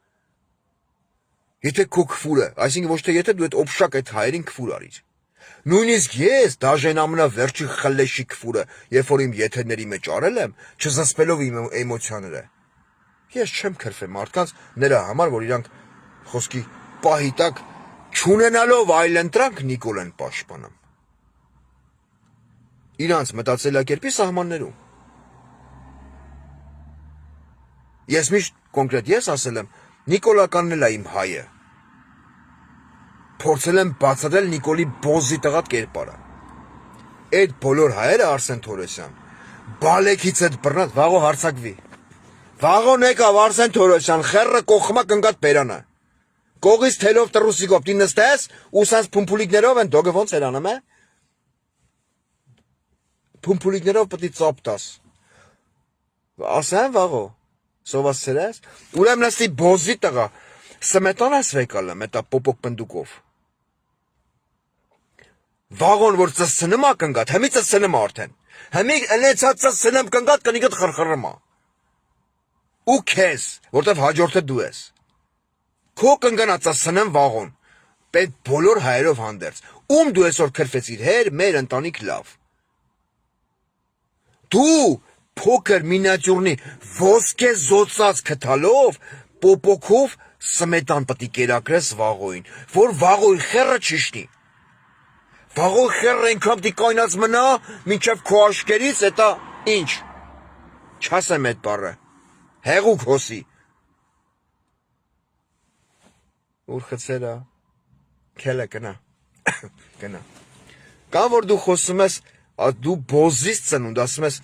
եթե քո քֆուրը, այսինքն ոչ թե եթե դու այդ օբշակ այդ հայերին քֆուր արիր, նույնիսկ ես դաժեն ամենավերջի խլեշի քֆուրը, երբ որ իմ եթերների մեջ արել եմ, չզսպելով իմ էմոցիաները, Ես չեմ քրֆեմ մարդկանց նրա համար, որ իրանք խոսքի պահի տակ չունենալով այլ ընտրանք Նիկոլ են պաշտպանում։ Իրանց մտածելակերպի սահմաններում։ Ես միշտ կոնկրետ ես ասել եմ, Նիկոլականն էլ է իմ հայը։ Փորձել եմ բացատրել Նիկոլի բոզի տղատ կերպարը։ Այդ բոլոր հայերը Արսեն Թորոսյան, բալեքից այդ բռնած վաղո հարցակվի։ Վաղոն եկավ Արսեն Թորոսյան, խեռը կողմա կնգատ բերանը։ Կողից թելով տրուսիկով դի նստես, ուսած փումփուլիկներով են դոգը ոնց էր անում է։ Փումփուլիկներով պետք է ծապ տաս։ Ասեն վաղո, սովասերես, ուրեմն նստի բոզի տղա, սմետանաս վեկալը մետա պոպոկ պնդուկով։ Վաղոն որ ծսցնում ա կնգատ, հմի ծսցնում արդեն։ Հմի ընեցած ծսցնում կնգատ կնիգդ խրխրմա։ Ու քեզ, որտեվ հաջորդը դու ես։ Քո կնգանա ծսցնում վաղոն, պետ բոլոր հայերով հանդերձ, ում դու այսօր քրֆեցիր հեր, մեր ընտանիք լավ։ Դու փոքր մինիատյուրնի ոսկե զոցած քթալով, պոպոկով սմետան պետք է կերակրես վաղոյին, որ վաղոյի խեռը չիշնի։ Վաղոյի խեռը ինքան պետք է կայնած մնա, մինչև քո աշկերից հետա ինչ։ Չասեմ այդ բառը։ Հեղուկ հոսի։ Ուր խցերա։ Քելը կնա։ Կնա։ Կամ որ դու խոսում ես, դու բոզից ծնունդ, ասում ես,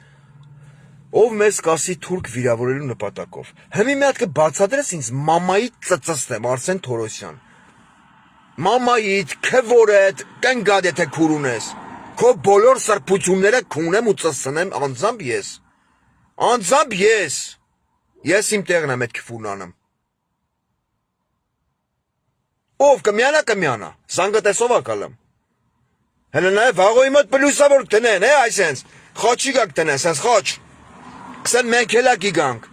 ով մեզ կասի թուրք վիրավորելու նպատակով։ Հմի մի հատ կբացատրես ինձ մամայիդ ծծստեմ, Արսեն Թորոսյան։ Մամայիդ, քվորդ, կնգադ եթե քուր ունես։ Քո բոլոր սրբությունները քունեմ ու ծծնեմ անձամբ ես։ Անձամբ ես։ Ես իմ տեղն եմ այդ քֆուրն անում։ Ով կմյանա, զանգատեսով ակալım։ Հələ նաև վաղոյի մոտ պլյուսավոր տնեն, այսենց, խոչի գակ տնեն, սենց խոչ, կսեն մենք հելա գիգանք,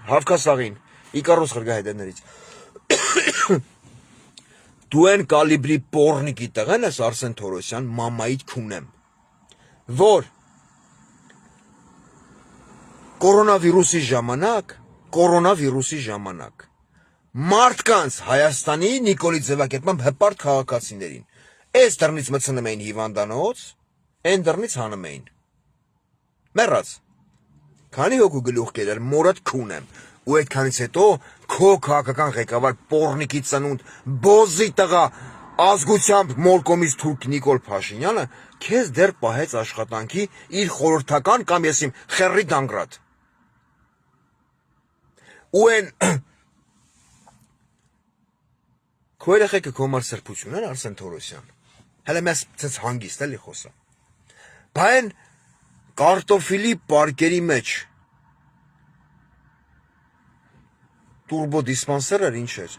հավկասաղին, իկարոս խրգա հետերներից, դու են կալիբրի պորնիկի տղեն ես Արսեն Թորոսյան, մամայիդ քունեմ, որ կորոնավիրուսի ժամանակ, մարդկանց Հայաստանի Նիկոլի ձևակերպմամբ հպարտ քաղաքացիներին, Այս դռնից մցնում էին հիվանդանոց, այն դռնից հանում էին։ Մեռած։ Քանի հոգու գլուխ կերել, մորդ քուն եմ, ու այդքանից հետո քո քաղաքական ղեկավար պորնիկի ծնունդ, բոզի տղա, ազգությամբ մորկոմից թուրք Նիկոլ Փաշինյանը քեզ դեռ պահեց աշխատանքի իր խորհրդական կամ ես իմ խեռի դանգրատ։ Ու այն քո երեխեքը քո համար սրբություն են Արսեն Թորոսյան։ Հələ մեզ ցած հանգիստ էլի խոսա։ Բայն կարտոֆիլի պարկերի մեջ տուրբո դիսպանսերը ինչ էր։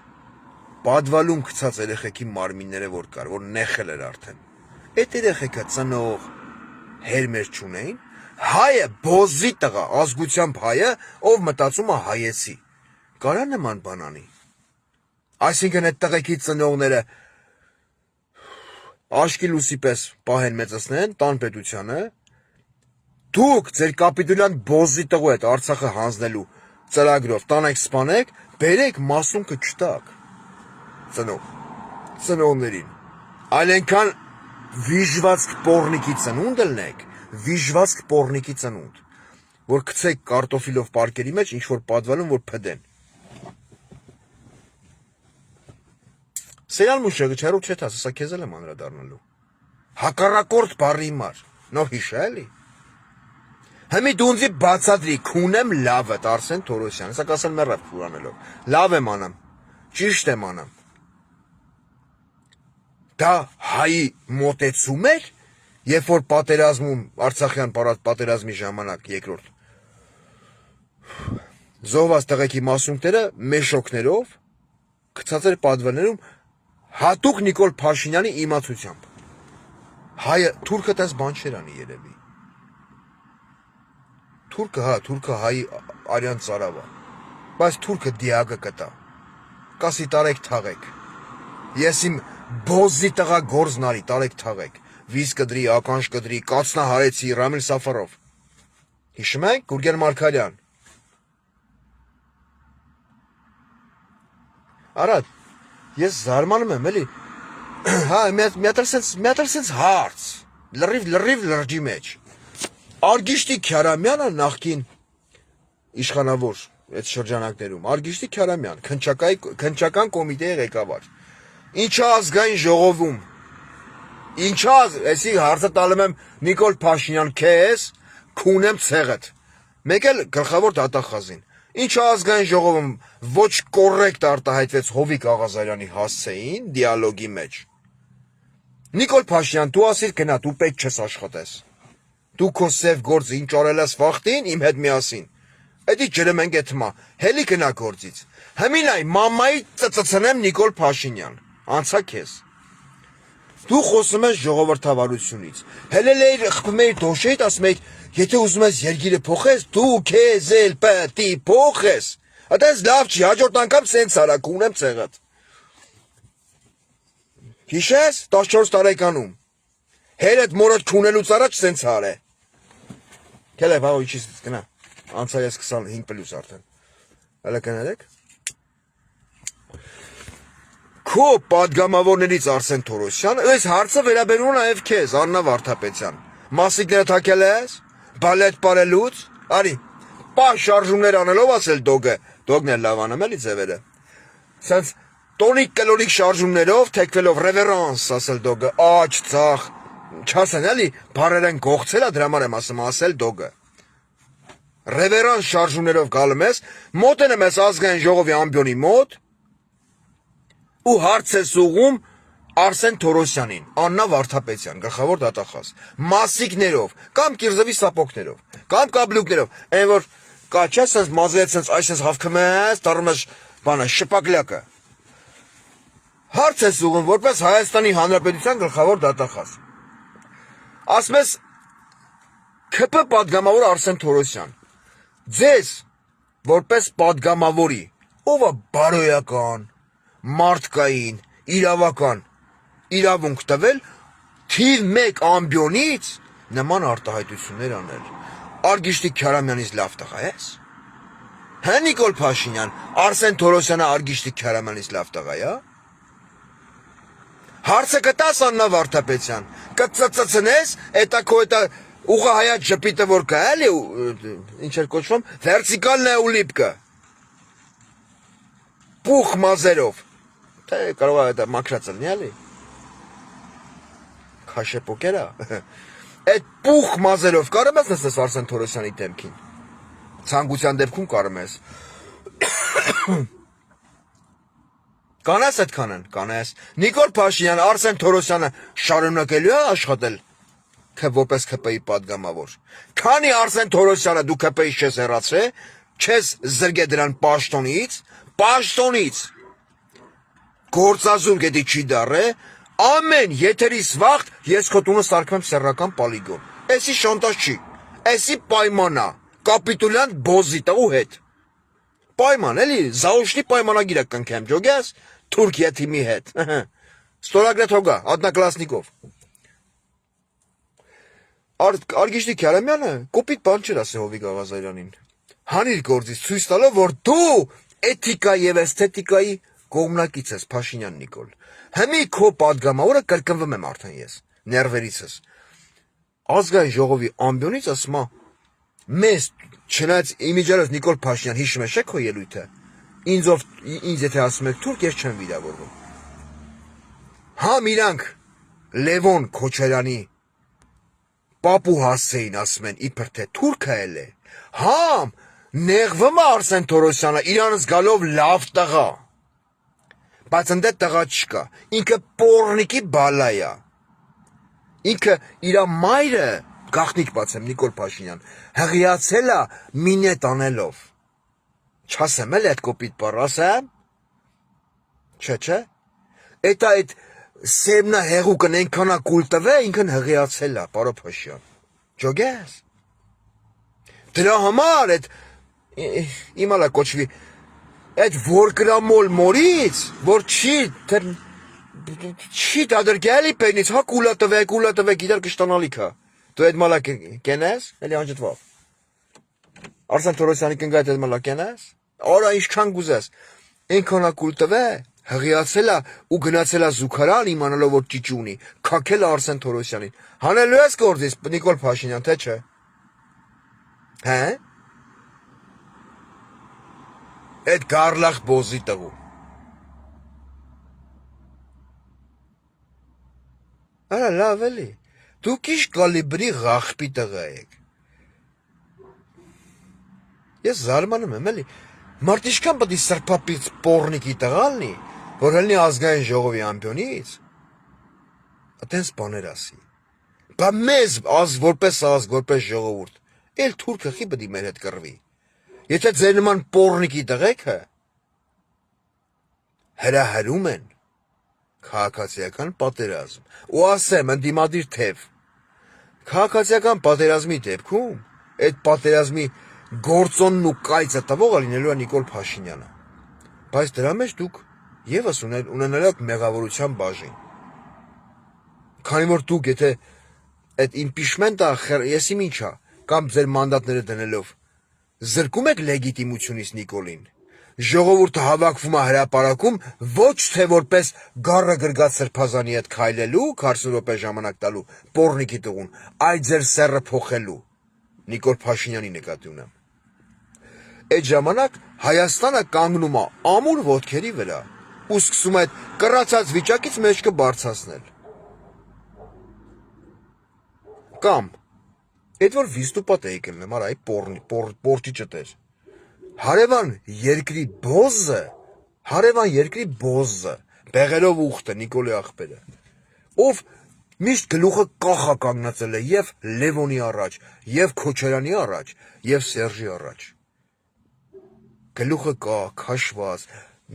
Պատվալում գցած երեխեքի մարմինները որ կար, որ նեխել էր արդեն։ Այդ երեխեքը ծնող հերմեր չունեին։ Հայը բոզի տղա, ազգությամբ հայը, ով մտածում է հայեցի։ Կարա նման բան անի։ Այսինքն այդ տղեկի ծնողները աշկի լուսի պես պահեն մեծացնեն, տան պետությանը, դուք ձեր կապիտուլյան բոզի տղու հետ Արցախը հանձնելու ծրագրով տանեք սպանեք, բերեք մասունքը չտակ ծնողներին, այլ ենքան վիժվածք պորնիկի ծնունդ ելնեք, վիժվածք պորնիկի ծնունդ, որ կցեք կարտոֆիլով պարկերի մեջ ինչ-որ պատվալում, որ պդեն։ Սերյալ մուշեղը չարուկ չետ ասա, սա քեզ էլ եմ անդրադառնալու։ Հակառակորդ բառի համար, նոր հիշա էլի։ Հմի դունձի բացատրի, քունեմ լավը, Արսեն Թորոսյան, սա կասել մեռավ քուրանելով։ Լավ եմ անամ, ճիշտ եմ անամ։ Դա հայի մոտեցում էր, երբ որ պատերազմում, Արցախյան պատերազմի ժամանակ երկրորդ զոհված տղեկի մասունքները մեշոկներով գցած էր պատվերներում հատուկ Նիկոլ Փաշինյանի իմացությամբ։ Հայը թուրքը տես բան չէր անի երևի։ Թուրքը հայի արյան ծարավա։ Բայց թուրքը դիագը կտա։ Կասի տարեք թաղեք։ Ես իմ բոզի տղա գործն արի, տարեք թաղեք։ Վիզ կդրի, ականջ կդրի, կացնա հարեցի, Ռամիլ Սաֆարով։ Հիշում եք, Գուրգեն Մարգարյան։ Արադ, ես զարմանում եմ, էլի, հա, միատր սենց հարց, լրիվ լրջի մեջ, Արգիշտի Քյարամյանը նախքին իշխանավոր այդ շրջանակներում, Արգիշտի Քյարամյան, քննչական կոմիտեի ղեկավար։ Ինչա ազգային ժողովում, ինչա, էսի հարցը տալում եմ Նիկոլ Փաշինյան քեզ, քունեմ ցեղդ։ Մեկ էլ գլխավոր դատախազին։ Ինչա ազգային ժողովում ոչ կոռեկտ արտահայտվեց Հովիկ Աղազարյանի հասցեին դիալոգի մեջ։ Նիկոլ Փաշինյան, դու ասիր գնա, դու պետք չես աշխատես։ Դու քո սև գործը ինչ արել ես վախտին իմ հետ միասին։ Էդի ջրեմ ենք էթմա, հելի գնա գործից։ Հմինայ մամայի ծծծնեմ Նիկոլ Փաշինյան, անցա քեզ։ Դու խոսում ես ժողովրդավարությունից։ Հելը լեյր խփում էիր դոշեիդ, ասում էիր, եթե ուզում ես երգիրը փոխես, դու քեզ էլ պետք է փոխես։ Այդպես լավ չի, հաջորդ անգամ սենց արա, կունեմ ցեղդ։ Հիշես 14 տարեկանում։ Հերդ մորդ քունելուց առաջ սենց արե։ Քելե բաղ իջից գնա։ Անցա ես 25+ արդեն։ Հələ կներեք։ Քո падգամավորներից Արսեն Թորոսյան, այս հարցը վերաբերում է նաև քեզ, Աննա Վարդապետյան։ Մասիկները թակել ես, բալետ բարելուց, արի։ Պա շարժումներ անելով ասել դոգն էլ լավ անում էլի ձևերը։ Սենց տոնիկ կլորիկ շարժումներով, թեքվելով ռևերանս ասել դոգը, աչ ծախ, չասեն էլի, բարեր են գողցել է, դրա համար եմ ասել դոգը։ Ռևերանս շարժումներով գալում ես, մոտենում ես ազգային ժողովի ամբյոնի մոտ ու հարց ես ուղում Արսեն Թորոսյանին, Աննա Վարդապետյան, գլխավոր դատախազ, մասիկներով, կամ կիրզովի սապոկներով, կամ կաբլուկներով, այն որ կաչա սենց մազերից սենց այսպես հավքում ես, դառնում ես բանը շպակլյակը։ Հարց ես ուղում որպես Հայաստանի Հանրապետության գլխավոր դատախազ։ Ասում ես ՔՊ падգամավոր Արսեն Թորոսյան, ձեզ որպես падգամավորի, ով է բարոյական, մարդկային, իրավական իրավունք տվել թիվ 1 ամբյոնից նման արտահայտություններ անել։ Արգիշտի Քյարամյանից լավ տղա ես։ Հա Նիկոլ Փաշինյան, Արսեն Թորոսյանը Արգիշտի Քյարամյանից լավ տղա է։ Հարցը կտաս Աննա Վարդապետյան, կծծծնես, էտա քո էտա ուղղահայաց ժպիտը որ կա էլի, ինչ էր կոչվում, վերտիկալն է ուլիպկը։ Պուխ մազերով։ Թե կարող է էտա մաքրած լինի էլի։ Քաշեպոկերա։ Այդ պուխ մազերով կարում ես նստես Արսեն Թորոսյանի դեմքին։ Ցանկության դեպքում կարում ես։ Կանես այդքանն, կանես։ Նիկոլ Փաշինյան, Արսեն Թորոսյանը շարունակելու է աշխատել թե որպես ՔՊ-ի падգամավոր։ Քանի Արսեն Թորոսյանը դու ՔՊ-ից չես հեռացրել, չես զրկել դրան պաշտոնից, գործազուրկ էդի չի դառե, ամեն եթերից վաղտ ես քո տունը սարքեմ սեռական պոլիգոն։ Էսի շանտաժ չի, էսի պայմանա, կապիտուլյանտ բոզի տղու հետ։ Պայման, էլի, զաուշնի պայմանագիրը կնքեմ, ջոգես, Թուրքիա թիմի հետ։ Ստորագրեթոգա, одноклассников։ Արգիշտի Քյարամյանը կոպիտ բան չէր ասել Հովիկ Աղազարյանին։ Հանիր գործից ցույց տալով, որ դու էթիկա եւ էսթետիկայի կողմնակից ես, Փաշինյան Նիկոլ։ Հիմի քո падգամավորը կրկնվում եմ արդեն ես, ներվերիցս։ Ազգային ժողովի ամբյոնից ասում է, մեզ չնայած իմիջիալով Նիկոլ Փաշինյան հիշում ես քո ելույթը։ Ինձ եթե ասում եք թուրք, ես չեմ վիրավորվում։ Համ իրանք Լևոն Քոչարյանի Պապու հասցեին ասում են իբր թե թուրքը էլ է։ Համ նեղվում է Արսեն Թորոսյանը իրանց գալով լավ տղա։ Բայց ընդ տղա չկա։ Ինքը պորնիկի բալա է։ Ինքը իր մայրը գախնիկ բացեմ Նիկոլ Փաշինյան հղիացել է մինետ անելով։ Չասեմ էլ այդ կոպիտ բառ ասեմ։ Չէ։ Էտա այդ սեմնա հեղուկն ենքանա կուլ տվե ինքն հղիացել է, պարո Փաշյան։ Ջոգես։ Դրա համար այդ իմալա կոչվի այդ որգրամոլ մորից, որ չի դադրկելի պենից, հա կուլա տվե, գիտար կշտանալիք հա։ Դու այդ մալա կենես, էլի անջտվավ։ Արսեն Թորոսյանի կնգայտ այդ մալա կենես, արա ինչքան գուզես, ինքանա կուլ տվե, հղիացել է ու գնացել է զուգարան իմանալով որ ճիճ ունի, քաքել է Արսեն Թորոսյանին։ Հանելու ես գործից Նիկոլ Փաշինյան, թե չէ։ Հա։ Այդ գարլախ բոզի տղու։ Արա լավ էլի։ Դուք ինչ կալիբրի ղախպի տղա եք։ Ես զարմանում եմ էլի։ Մարդ ինչքան պետք է սրբապից պոռնիկի տղա լինի, որ հլնի ազգային ժողովի ամբյոնից։ Այդպես բաներ ասի։ Բա մեզ որպես ազգ, որպես ժողովուրդ, էլ թուրքը խի պետք է մեր հետ կռվի։ Եթե ձեր նման պոռնիկի տղեկը հրահրում են քաղաքացիական պատերազմ, ու ասեմ ընդդիմադիր թև, քաղաքացիական պատերազմի դեպքում այդ պատերազմի գործոնն ու կայծը տվողը լինելու է Նիկոլ Փաշինյանը, բայց դրա մեջ դուք եւս ունենալու եք մեղավորության բաժին, քանի որ դուք եթե այդ իմպիչմենտը եսիմ ինչա, կամ ձեր մանդատները դնելով զրկում եք լեգիտիմությունից Նիկոլին, ժողովուրդը հավաքվում է հրապարակում ոչ թե որպես գառը գրգած սրբազանի հետ քայլելու 40 րոպե ժամանակ տալու պոռնիկի տղուն, այլ ձեր սեռը փոխելու Նիկոլ Փաշինյանի նկատի ունեմ։ Այդ ժամանակ Հայաստանը կանգնում է ամուր ոտքերի վրա ու սկսում է այդ կռացած վիճակից մեջքը բարձրացնել։ Կամ այդ որ վիստուպատ էի կլնեմ, արա այ պորտի ճտեր։ Հարևան երկրի բոզը, բեղերով ուխտը Նիկոլի աղբերը, ով միշտ գլուխը կախա կանգնացել է եւ Լևոնի առաջ, եւ Քոչարյանի առաջ, եւ Սերժի առաջ։ Գլուխը կա, քաշված,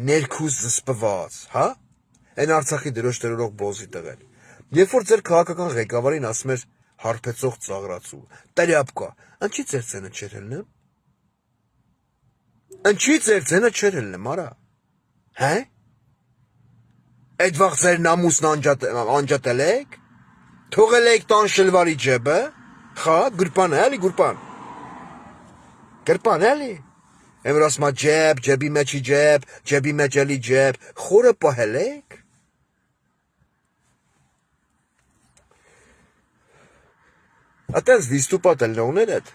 ներքուս զսպված, հա? Այն Արցախի դրոշ տրորող բոզի տղեն։ Երբ որ ձեր քաղաքական ղեկավարին ասում էր հարբեցող ծաղրացու, տրյապկա, ինչի ձեր ցենը չէր ելնեմ։ Ինչի ձեր ցենը չէր ելնեմ, արա։ Հե? Այդ վաղ ձեր նամուսն անջատել եք։ Թողել եք տան շլվարի ջեբը։ Խա, գրպան էլի, գրպան։ Գրպան էլի։ Եմ ասма ջեբ, ջեբի մեջի ջեբ, ջեբի մեջ էլի ջեբ, խորը պահել եք։ Այդպես վիստուպատ ելնողներ այդ։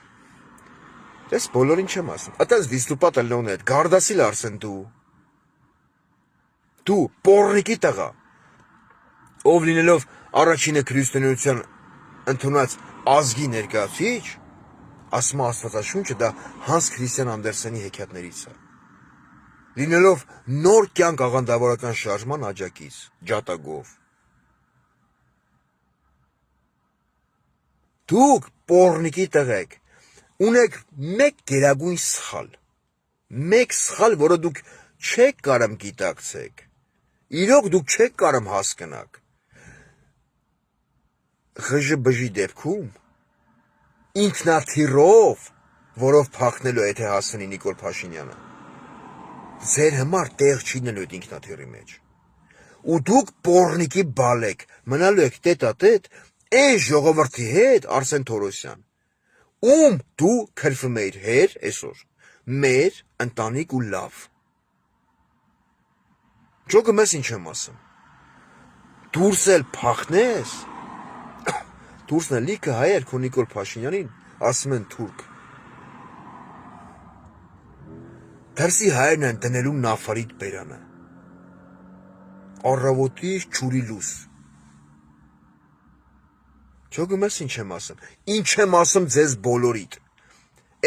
Ես բոլորին չեմ ասում։ Այդպես վիստուպատ ելնողներ այդ, Գարդասիլ Արսեն դու պոռնիկի տղա, ով լինելով առաջինը քրիստոնեության ընդունած ազգի ներկայացուցիչ, ասում Աստվածաշունչը դա Հանս Քրիստիան Անդերսենի հեքիաթներից է։ Լինելով նոր կյանք աղանդավորական շարժման աջակից, ջատագով։ Դուք պոռնիկի տղեք, ունեք մեկ գերագույն սխալ, որը դուք չեք կարամ գիտակցեք, իրոք դուք չեք կարամ հասկանաք, ղժբժի դեպքում, ինքնաթիռով, որով փախնելու եթե հասնի Նիկոլ Փաշինյանը, ձեր համար տեղ չի նելու այդ ինքնաթիռի մեջ, ու դուք պոռնիկի բալ եք, մնալու եք տետատետ, այն ժողովրդի հետ Արսեն Թորոսյան, ում դու քրվում էիր հեր այսօր, մեր ընտանիք ու լավ։ Ջոգը մեզ ինչ եմ ասում, դուրս էլ փախնես, դուրսն էլ լիքը հայեր քո Նիկոլ Փաշինյանին, ասում են թուրք։ Դրսի հայերն են դնելու նավարիտ բերանը, առավոտից ջուրի լույս։ Ջոգը մեզ ինչ եմ ասում, ինչ եմ ասում ձեզ բոլորիդ,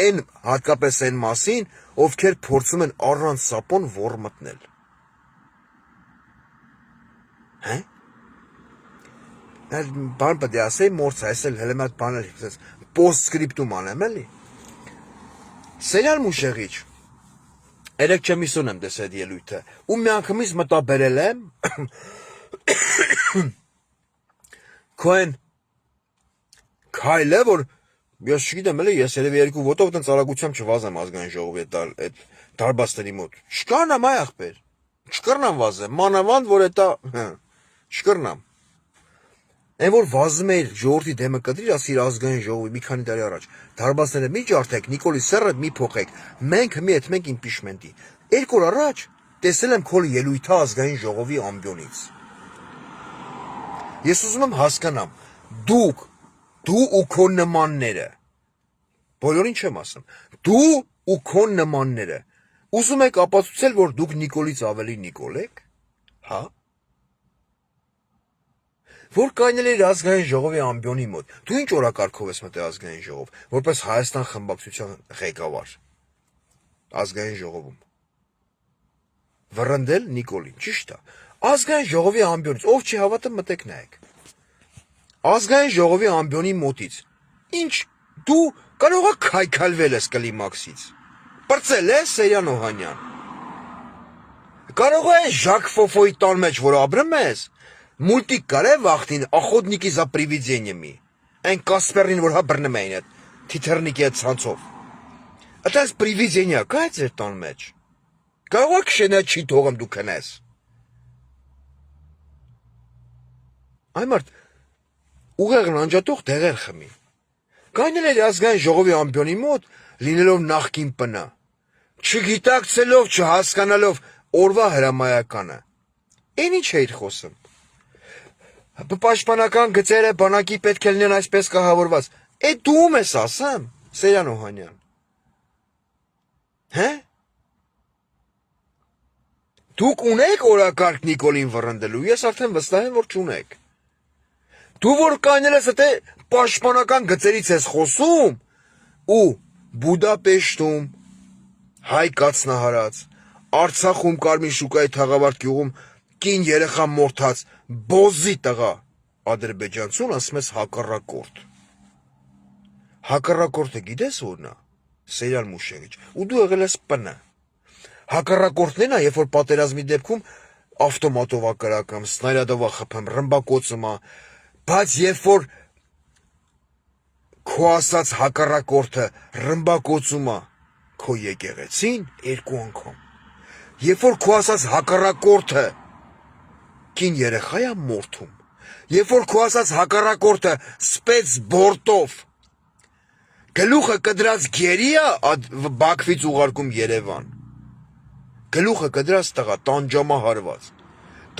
են հատկապես են մասին, ովքեր փորձում են առանց սապոն որ մտնել։ Հե? Բան պետք է ասեի մորցա, այս էլ հենց այդ բաներ պոստսկրիպտում անեմ էլի։ Սերիալ Մուշեղիչ, երեք չեմիսոն եմ տեսել ելույթը, ու մի անգամից մտաբերել եմ քո այն քայլը, որ ես չգիտեմ էլի, ես երևի երկու ոտով տենց արագությամբ չվազեմ ազգային ժողովի այդ դարբաստերի մոտ։ Չկարնամ այ ախպեր, չկրնամ վազեմ, մանավանդ որ էտա, չկրնամ։ Այն որ վազում էիր ժողովրդի դեմը կտրիր, ասիր ազգային ժողովի մի քանի տարի առաջ, դարբաստները մի ջարդեք, Նիկոլի սեռը մի փոխեք, մենք հիմի հետ մենք իմպիչմենտի։ 2 օր առաջ տեսել եմ քո ելույթը ազգային ժողովի ամբյոնից։ Ես ուզում եմ հասկանամ, դու ու քո նմանները, բոլորին չեմ ասում, դու ու քո նմանները Ուզում եք ապացուցել, որ դուք Նիկոլից ավելի Նիկոլ եք, հա? Որ կայնել էր ազգային ժողովի ամբիոնի մոտ, դու ինչ օրակարգով ես մտել ազգային ժողով, որպես Հայաստան խմբակցության ղեկավար, ազգային ժողովում, վռնդել Նիկոլին, ճիշտ է, ազգային ժողովի ամբիոնից, ով չի հավատում մտեք նայեք, ազգային ժողովի ամբիոնի մոտից, ինչ դու կարող ես քայքալվել ես կլիմաքսից, պրծել ես Սեյրան Օհանյան, կարող ես Ժակ Ֆոֆոյի տան մեջ, որ ապրում ես, մուլտիկ կար է վախտին, ախոտնիկի զա պրիվիդենյեմի, այն Կասպերին, որ հա բրնում էին այդ թիթեռնիկի այդ ցանցով, այդպես պրիվիդենյա կա է ձեր տան մեջ, կարող ես քշենա չի թողում դու քնես, այ մարդ, ուղեղն անջատող դեղեր խմի, կայնել էր ազգային ժողովի ամբիոնի մոտ, լինելով նախկին պնա, չգիտակցելով, չհասկանալով օրվա հրամայականը, են ինչ էիր խոսում, պաշտպանական գծերը բանակի պետք է լինեն այսպես կահավորված, դու ում ես ասում, Սեյրան Օհանյան, հե? Դուք ունեք օրակարգ Նիկոլին վռնդելու, ես արդեն վստահ եմ, որ չունեք, դու որ կայնել ես թե պաշտպանական գծերից ես խոսում ու Բուդապեշտում, Հայ կացնահարած, Արցախում Կարմիր շուկայի թաղավարտ գյուղում կին երեխա մորթած բոզի տղա ադրբեջանցուն ասում ես հակառակորդը գիտես որն է, Սեյրան Մուշեղիչ, ու դու եղել ես պնը, հակառակորդն է, երբ որ պատերազմի դեպքում ավտոմատով է կրակում, սնայրադով է խփում, ռմբակոծում է, բայց երբ որ քո ասած հակառակորդը ռմբակոծում է քո եկեղեցին երկու անգամ, երբ որ քո ասած հակառակորդը կին երեխա է մորթում, երբ որ քո ասած հակառակորդը սպեց բորտով գլուխը կդրած գերի է Բաքվից ուղարկում Երևան, գլուխը կդրած տղա տանջամա հարված,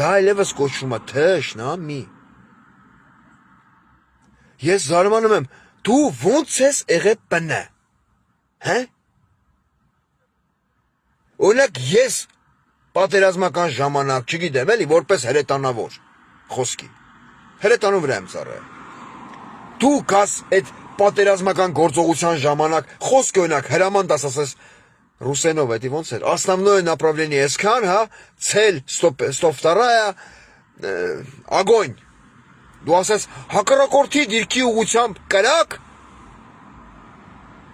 դա այլևս կոչվում է թշնամի, ես զարմանում եմ, դու ոնց ես եղել պնը, հե? Օրինակ ես պատերազմական ժամանակ, չգիտեմ էլի, որպես հրետանավոր, խոսքի, հրետանու վրա եմ ծառայել, դու գաս այդ պատերազմական գործողության ժամանակ, խոսք օրինակ հրամանտաս ասես, ռուսենով էդի ոնց էր, основное направление այսքան, հա, ցել, ստոպ վտարայա, ագոնь, դու ասես հակառակորդի դիրքի ուղությամբ կրակ,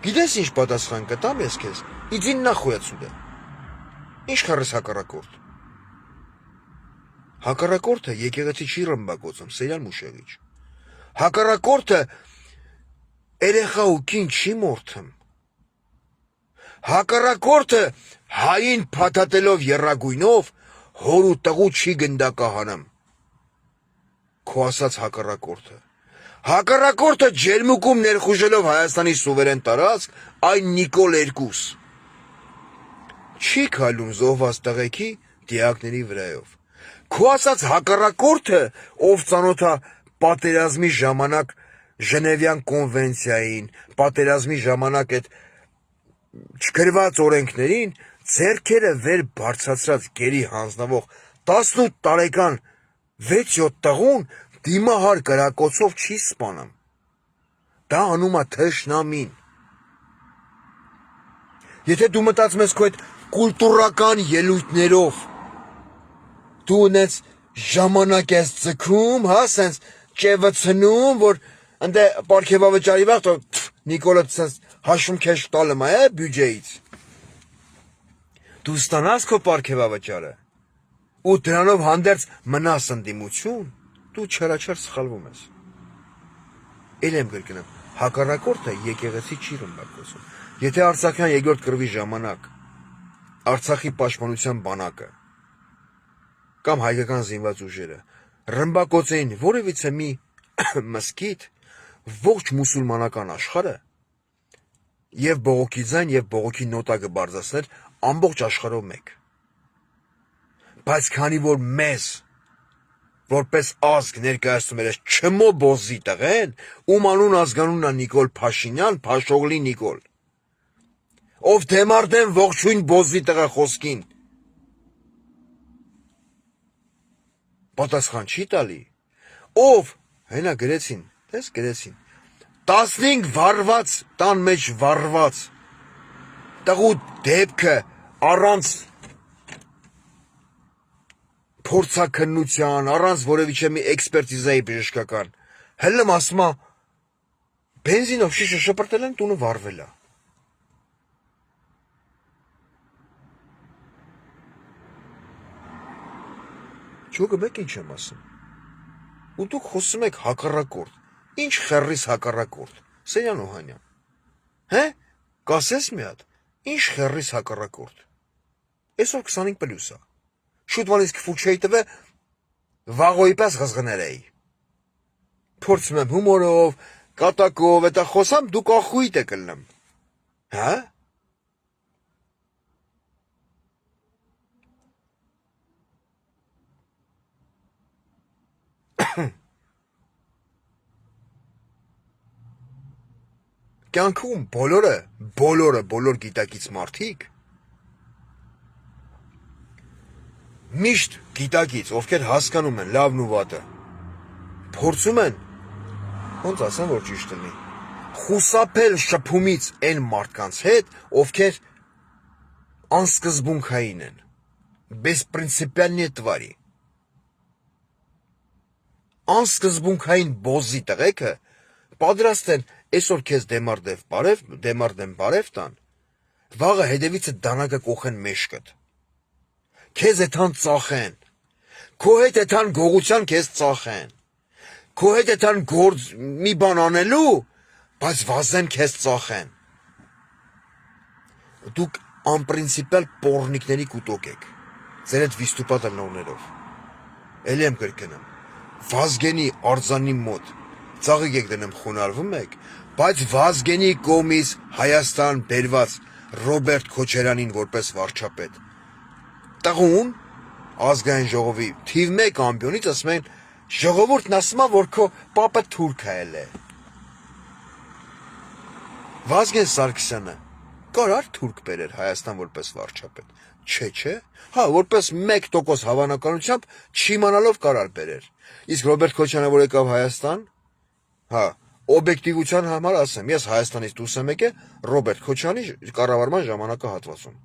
գիտես ինչ պատասխան կտամ ես քեզ, իդի նախույ отсюда, ինչ խարես հակառակորդ, հակառակորդը եկեղեցի չի ռմբակոծում, Սեյրան Մուշեղիչ, հակառակորդը երեխա ու կին չի մորթում, հակառակորդը հային փաթաթելով եռագույնով հոր ու տղու չի գնդակահանում, քո ասած հակառակորդը ջերմուկում ներխուժելով Հայաստանի սուվերեն տարածք, այն Նիկոլ 2 չի քայլում զոհված տղեկի դիակների վրայով, քո ասած հակառակորդը, ով ծանոթ է պատերազմի ժամանակ Ժնևյան կոնվենցիային, պատերազմի ժամանակ այդ չգրված օրենքներին, ձեռքերը վեր բարձրացրած գերի հանձնվող 18 տարեկան 6-7 տղուն դիմահար կրակոցով չի սպանում, դա անում է թշնամին, եթե դու մտածում ես քո այդ կուլտուրական ելույթներով, դու ունես ժամանակ ես ձգում, հա, սենց ճևցնում, որ ընդ պարգևավճարի վաղ, Նիկոլը հաշվում քեզ տալում է բյուջեից, դու ստանաս քո պարգևավճարը, ու դրանով հանդերձ մնաս ընդդիմություն, դու չարաչար սխալվում ես, էլ եմ կրկնում, հակառակորդը եկեղեցի չի ռմբակոծում, եթե Արցախյան երկրորդ կռվի ժամանակ, Արցախի պաշտպանության բանակը, կամ հայկական զինված ուժերը, ռմբակոծեին որևիցե մի մզկիթ, ողջ մուսուլմանական աշխարհը եւ բողոքի ձայն եւ բողոքի նոտա կբարձրացներ ամբողջ աշխարհով մեկ, բայց քանի որ մեզ որպես ազգ ներկայացնում էր չմո բոզի տղեն, ում անուն ազգանունն է Նիկոլ Փաշինյան, Փաշօղլի Նիկոլ, Ով դեմարդեն ողջույն բոզի տղա խոսքին։ Պատասխան չի տալի։ Ով, հենա գրեցին, տես գրեցին, 15 վարված, տան մեջ վարված, տղու դեպքը առանց փորձաքննության, առանց որևիցե մի էքսպերտիզայի բժշկական, հելեմ ասմա, բենզինով շիշը շպրտել են, տունը վարվել է։ Չուգը մեկ ինչ եմ ասում։ Ու դուք խոսում եք հակառակորդ։ Ինչ խեռիս հակառակորդ։ Սերյան Օհանյան։ Հե? Կասես մի հատ։ Ինչ խեռիս հակառակորդ։ Այսօր 25 պլյուս է։ Շուտ վանից կֆուչեի տվե վաղոյի պես ղզղներեի։ Փորձում եմ հումորով, կատակով, էտա խոսամ, դուք ախույտ եք ըլնեմ։ Հա? Կյանքում բոլոր գիտակից մարդիկ միշտ գիտակից, ովքեր հասկանում են լավն ու վատը, փորձում են, ոնց ասեմ, որ ճիշտ լինի, խուսափել շփումից այն մարդկանց հետ, ովքեր անսկզբունքային են, բեսպրինցիպիալնի твари։ Անսկզբունքային բոզի տղեկը պատրաստ են այսօր քեզ դեմարդեն բարև տան, վաղը հետևիցը դանակը կողեն մեշկդ, քեզ էթան ծախեն, քո հետ էթան գողության քեզ ծախեն, քո հետ էթան գործ մի բան անելու, բայց վազեն քեզ ծախեն։ Դուք անպրինցիպիալ պոռնիկների կուտոկ եք, ձեր այդ վիստուպատ ըլնողներով, էլի եմ կրկնում, Վազգենի արձանի մոտ ծաղիկ եք դնում խոնարհվում եք, բայց Վազգենի կողմից Հայաստան բերված Ռոբերտ Քոչարյանին որպես վարչապետ։ Տղուն ազգային ժողովի թիվ 1 ամբիոնից ասում են ժողովուրդն ասում է, որ քո պապը թուրք է։ Վազգեն Սարգսյանը կարար թուրք բերեր Հայաստան որպես վարչապետ։ Չէ։ Հա, որպես 1% հավանականությամբ չիմանալով կարար բերեր։ Իսկ Ռոբերտ Քոչարյանը որ եկավ Հայաստան, հա, օբյեկտիվության համար ասեմ, ես Հայաստանից դուրս եմ եկել Ռոբերտ Քոչարյանի կառավարման ժամանակահատվածում։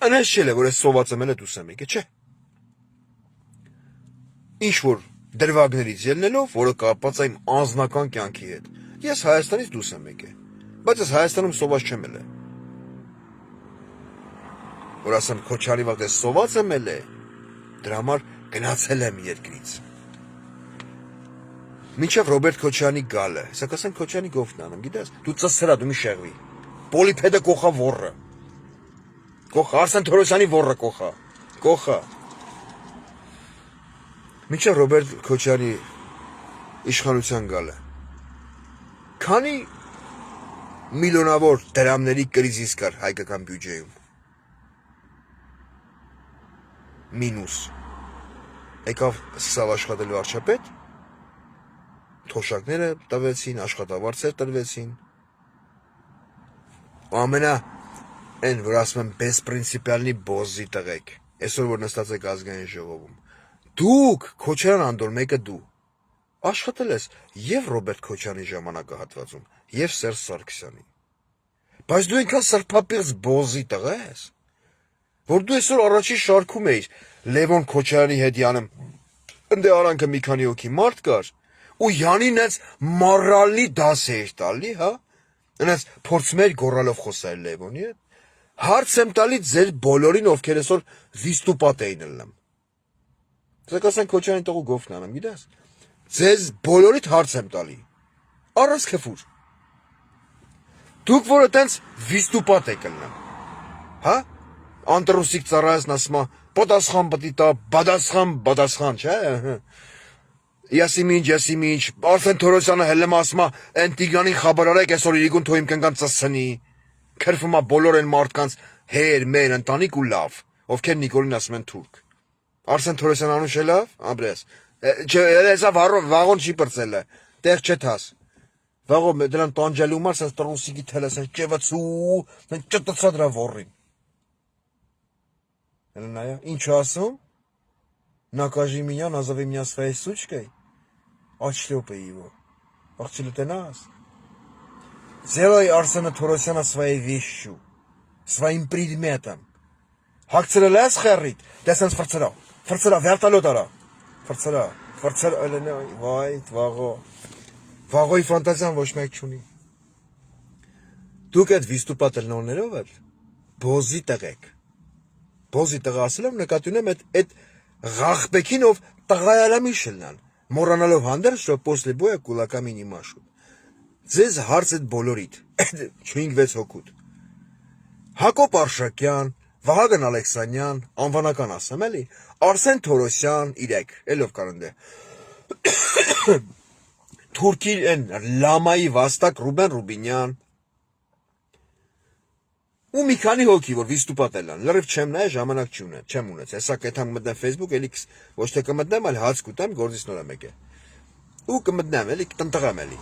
Անես չէ, որ ես սոված եմ դուրս եմ եկել, չէ։ Ինչ որ դրվագներից ելնելով, որը կապված է իմ անձնական կյանքի հետ, ես Հայաստանից դուրս եմ եկել, բայց ես Հայաստանում սոված չեմ ելել։ Որ ասեմ Քոչարյանի վաղ ես սոված եմ ելել, դրա համար գնացել եմ երկրից։ Մինչև Ռոբերտ Քոչարյանի գալը, հեսա կասեն Քոչարյանի գովն անում, գիտես, դու ծսրա, դու մի շեղվի, պոլիպեդը կոխա ոռը, կոխա, Արսեն Թորոսյանի ոռը կոխա, մինչև Ռոբերտ Քոչարյանի իշխանության գալը, քանի միլիոնավոր դրամների կրիզիս կար հայկական բյուջեում, մինուս, եկավ սկսավ աշխատել վարչապետ, թոշակները տվեցին, աշխատավարձեր տրվեցին, ամենա են, որ ասում եմ բեսպրինցիպիալնի բոզի տղեք, այսօր որ նստած եք ազգային ժողովում, դուք, Քոչարյան Անդոն, մեկը դու, աշխատել ես և Ռոբերտ Քոչարյանի ժամանակահատվածում, և Սերժ Սարգսյանի, բայց դու ինքան սրբապիղծ բոզի տղա ես, որ դու այսօր առաջի շարքում էիր Լևոն Քոչարյանի հետ յանում, ընդե արանքը մի քանի հոգի մարդ կար, ու յանին ենց մարալի դաս էիր տալի, հա, ենց փորձում էիր գոռալով խոսալ Լևոնի հետ, հարց եմ տալի ձեր բոլորին, ովքեր այսօր վիստուպատ էին ըլնում, ձեզ ասեն Քոչարյանի տղու գովն անում, գիտես, ձեզ բոլորիդ հարց եմ տալի, առանց քֆուր, դուք որ այտենց վիստուպատ եք ըլնում, հա, անտրուսիկ ծառայեսն ասմա, պատասխան պտի տա, բադասխան, չէ, Յասիմինչ, Արսեն Թորոսյանը հելեմ ասմա, են Տիգրանին խաբարարեք, այսօր իրիկուն թոյիմ կնկան ծսնի, քրվումա բոլոր են մարդկանց հեր, մեր, ընտանիք ու լավ, ովքեր Նիկոլին ասում են թուրք, Արսեն Թորոսյան անուշ է լավ, ամբրես, չէ, հեսա վաղոն չի պրծել է, տեղ չէ թաս, Վաղո դրան տանջելու մար սենց տրուսիկի թելես են ճևացու, են ճտծա դրա ворին։ Նայա, ինչ ասում։ Накажи меня, назови меня своей сучкой. Отшлепай его. Охчили ты нас. Сделай Арсена Торосяна своей вещью, своим предметом. Հագցրել ես խերրիտ, դեսենց ֆրցրա, վերտալոտ արա, ֆրցրա, վայ, վաղոյի ֆանտազիան ոչ մեկ չունի։ Դուք այդ վիստուպատելնորներով էլ բոզի տղեք, բոզի տղա ասել եմ նկատի ունեմ այդ ղախպեքին ով տղայալամի շլնան, մորանալով հանդեր, что после боя кулаками не машут։ Ձեզ հարց այդ բոլորիդ, 5-6 հոգուտ։ Հակոբ Արշակյան, Վահագն Ալեքսանյան, անվանական ասեմ էլի, Արսեն Թորոսյան, 3, էլով կարնդե, Թուրքի են լամայի վաստակ Ռուբեն Ռուբինյան, ու մի քանի հոգի, որ վիստուպատել են, լրիվ չեմ նայ, ժամանակ չեմ ունեց, հեսա կեթան կմտնեմ Facebook, էլի ոչ թե կմտնեմ, այլ հաց կուտեմ, գործից նորա մեկ է, ու կմտնեմ, էլի կտնտղեմ էլի,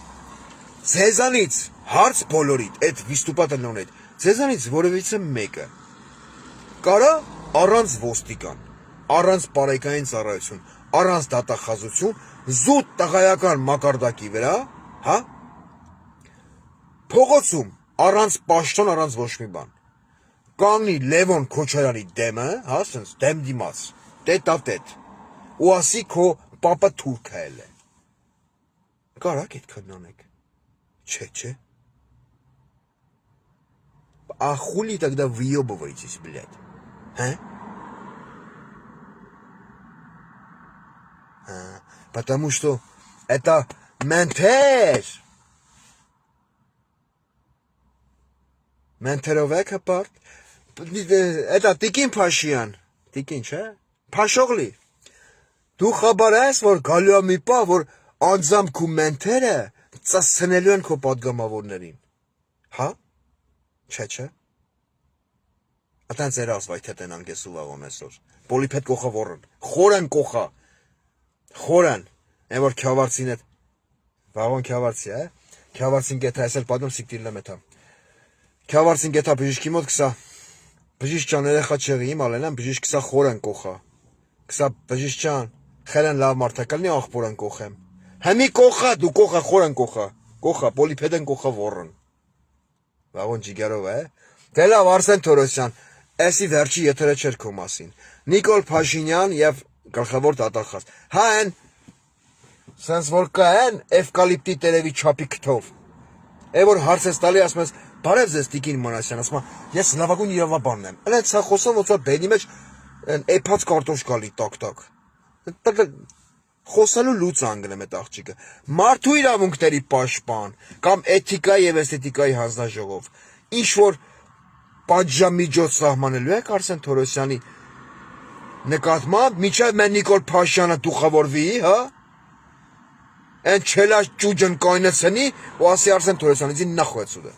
ձեզանից, հարց բոլորիդ, այդ վիստուպատելնորն ձեզանից որևիցե մեկը, կարա առանց ոստիկան, առանց պարեկային ծառայություն, առանց դատախազություն, զուտ տղայական մակարդակի վրա, հա, փողոցում, առանց պաշտոն, առանց ոչ մի բան, կանգնի Լևոն Քոչարյանի դեմը, հա, սենց դեմ դիմաց, տետատետ, ու ասի քո պապը թուրք էլ է, կարակ էդ քննանեք, չէ, а хули тогда въебываетесь, блядь? Потому что это ментер. Ментеровека парт. Это Տիկին Փաշյան. Տիկին, չէ? Փաշողլի. Դու խաբար ես, որ գալու է մի պահ, որ անձամբ քո մենթերը ծածնելու են քո պատգամավորներին։ Հա? Չէ։ Ատան ձեր ասվայթ են անգեսու վաղոն այսօր։ Պոլիպետ կողա ворն։ Խորան կողա։ Խորան։ Այն որ քյավարցին է։ Վաղոն քյավարցի է։ Քյավարցին գետա այսել պատում սիկտիրլը մետա։ Քյավարցին գետա բժիշկի մոտ կսա։ Բժիշկ ջան երեխա չեղի իմ ալենան բժիշկ կսա խորան կողա։ Կսա բժիշկ ջան խելան լավ մարդակալնի աղբորան կողեմ։ Համի կողա դու կողա խորան կողա։ Կողա պոլիպետեն կողա ворն։ Վաղոն ջիգարով է։ Դե լավ Արսեն Թորոսյան Էսի վերջի եթերը չէր քո մասին։ Նիկոլ Փաշինյան եւ գլխավոր դատախազ։ Հա են սենց որ կա են էվկալիպտի տերևի չափի քթով։ Է որ հարց ես տալի ասում ես բարև ձեզ Տիկին Մանասյան ասում ես լավագույն իրավաբանն եմ։ Էլ սա խոսում ոնց որ բենի մեջ էփած կարտոշ գալի տակ։ Խոսալու լուծ անգնեմ այդ աղջիկը։ Մարդու իրավունքների պաշտպան կամ էթիկայի եւ էսթետիկայի հանձնաժողով։ Ինչ որ պատժամիջոց սահմանելու եք Արսեն Թորոսյանի նկատմամբ միջև մեն Նիկոլ Փաշյանը դուխավորվի, հա? Այն չելա ճուջն կայնեցնի ու ասի Արսեն Թորոսյանի ձին նախ ու է ծուդը։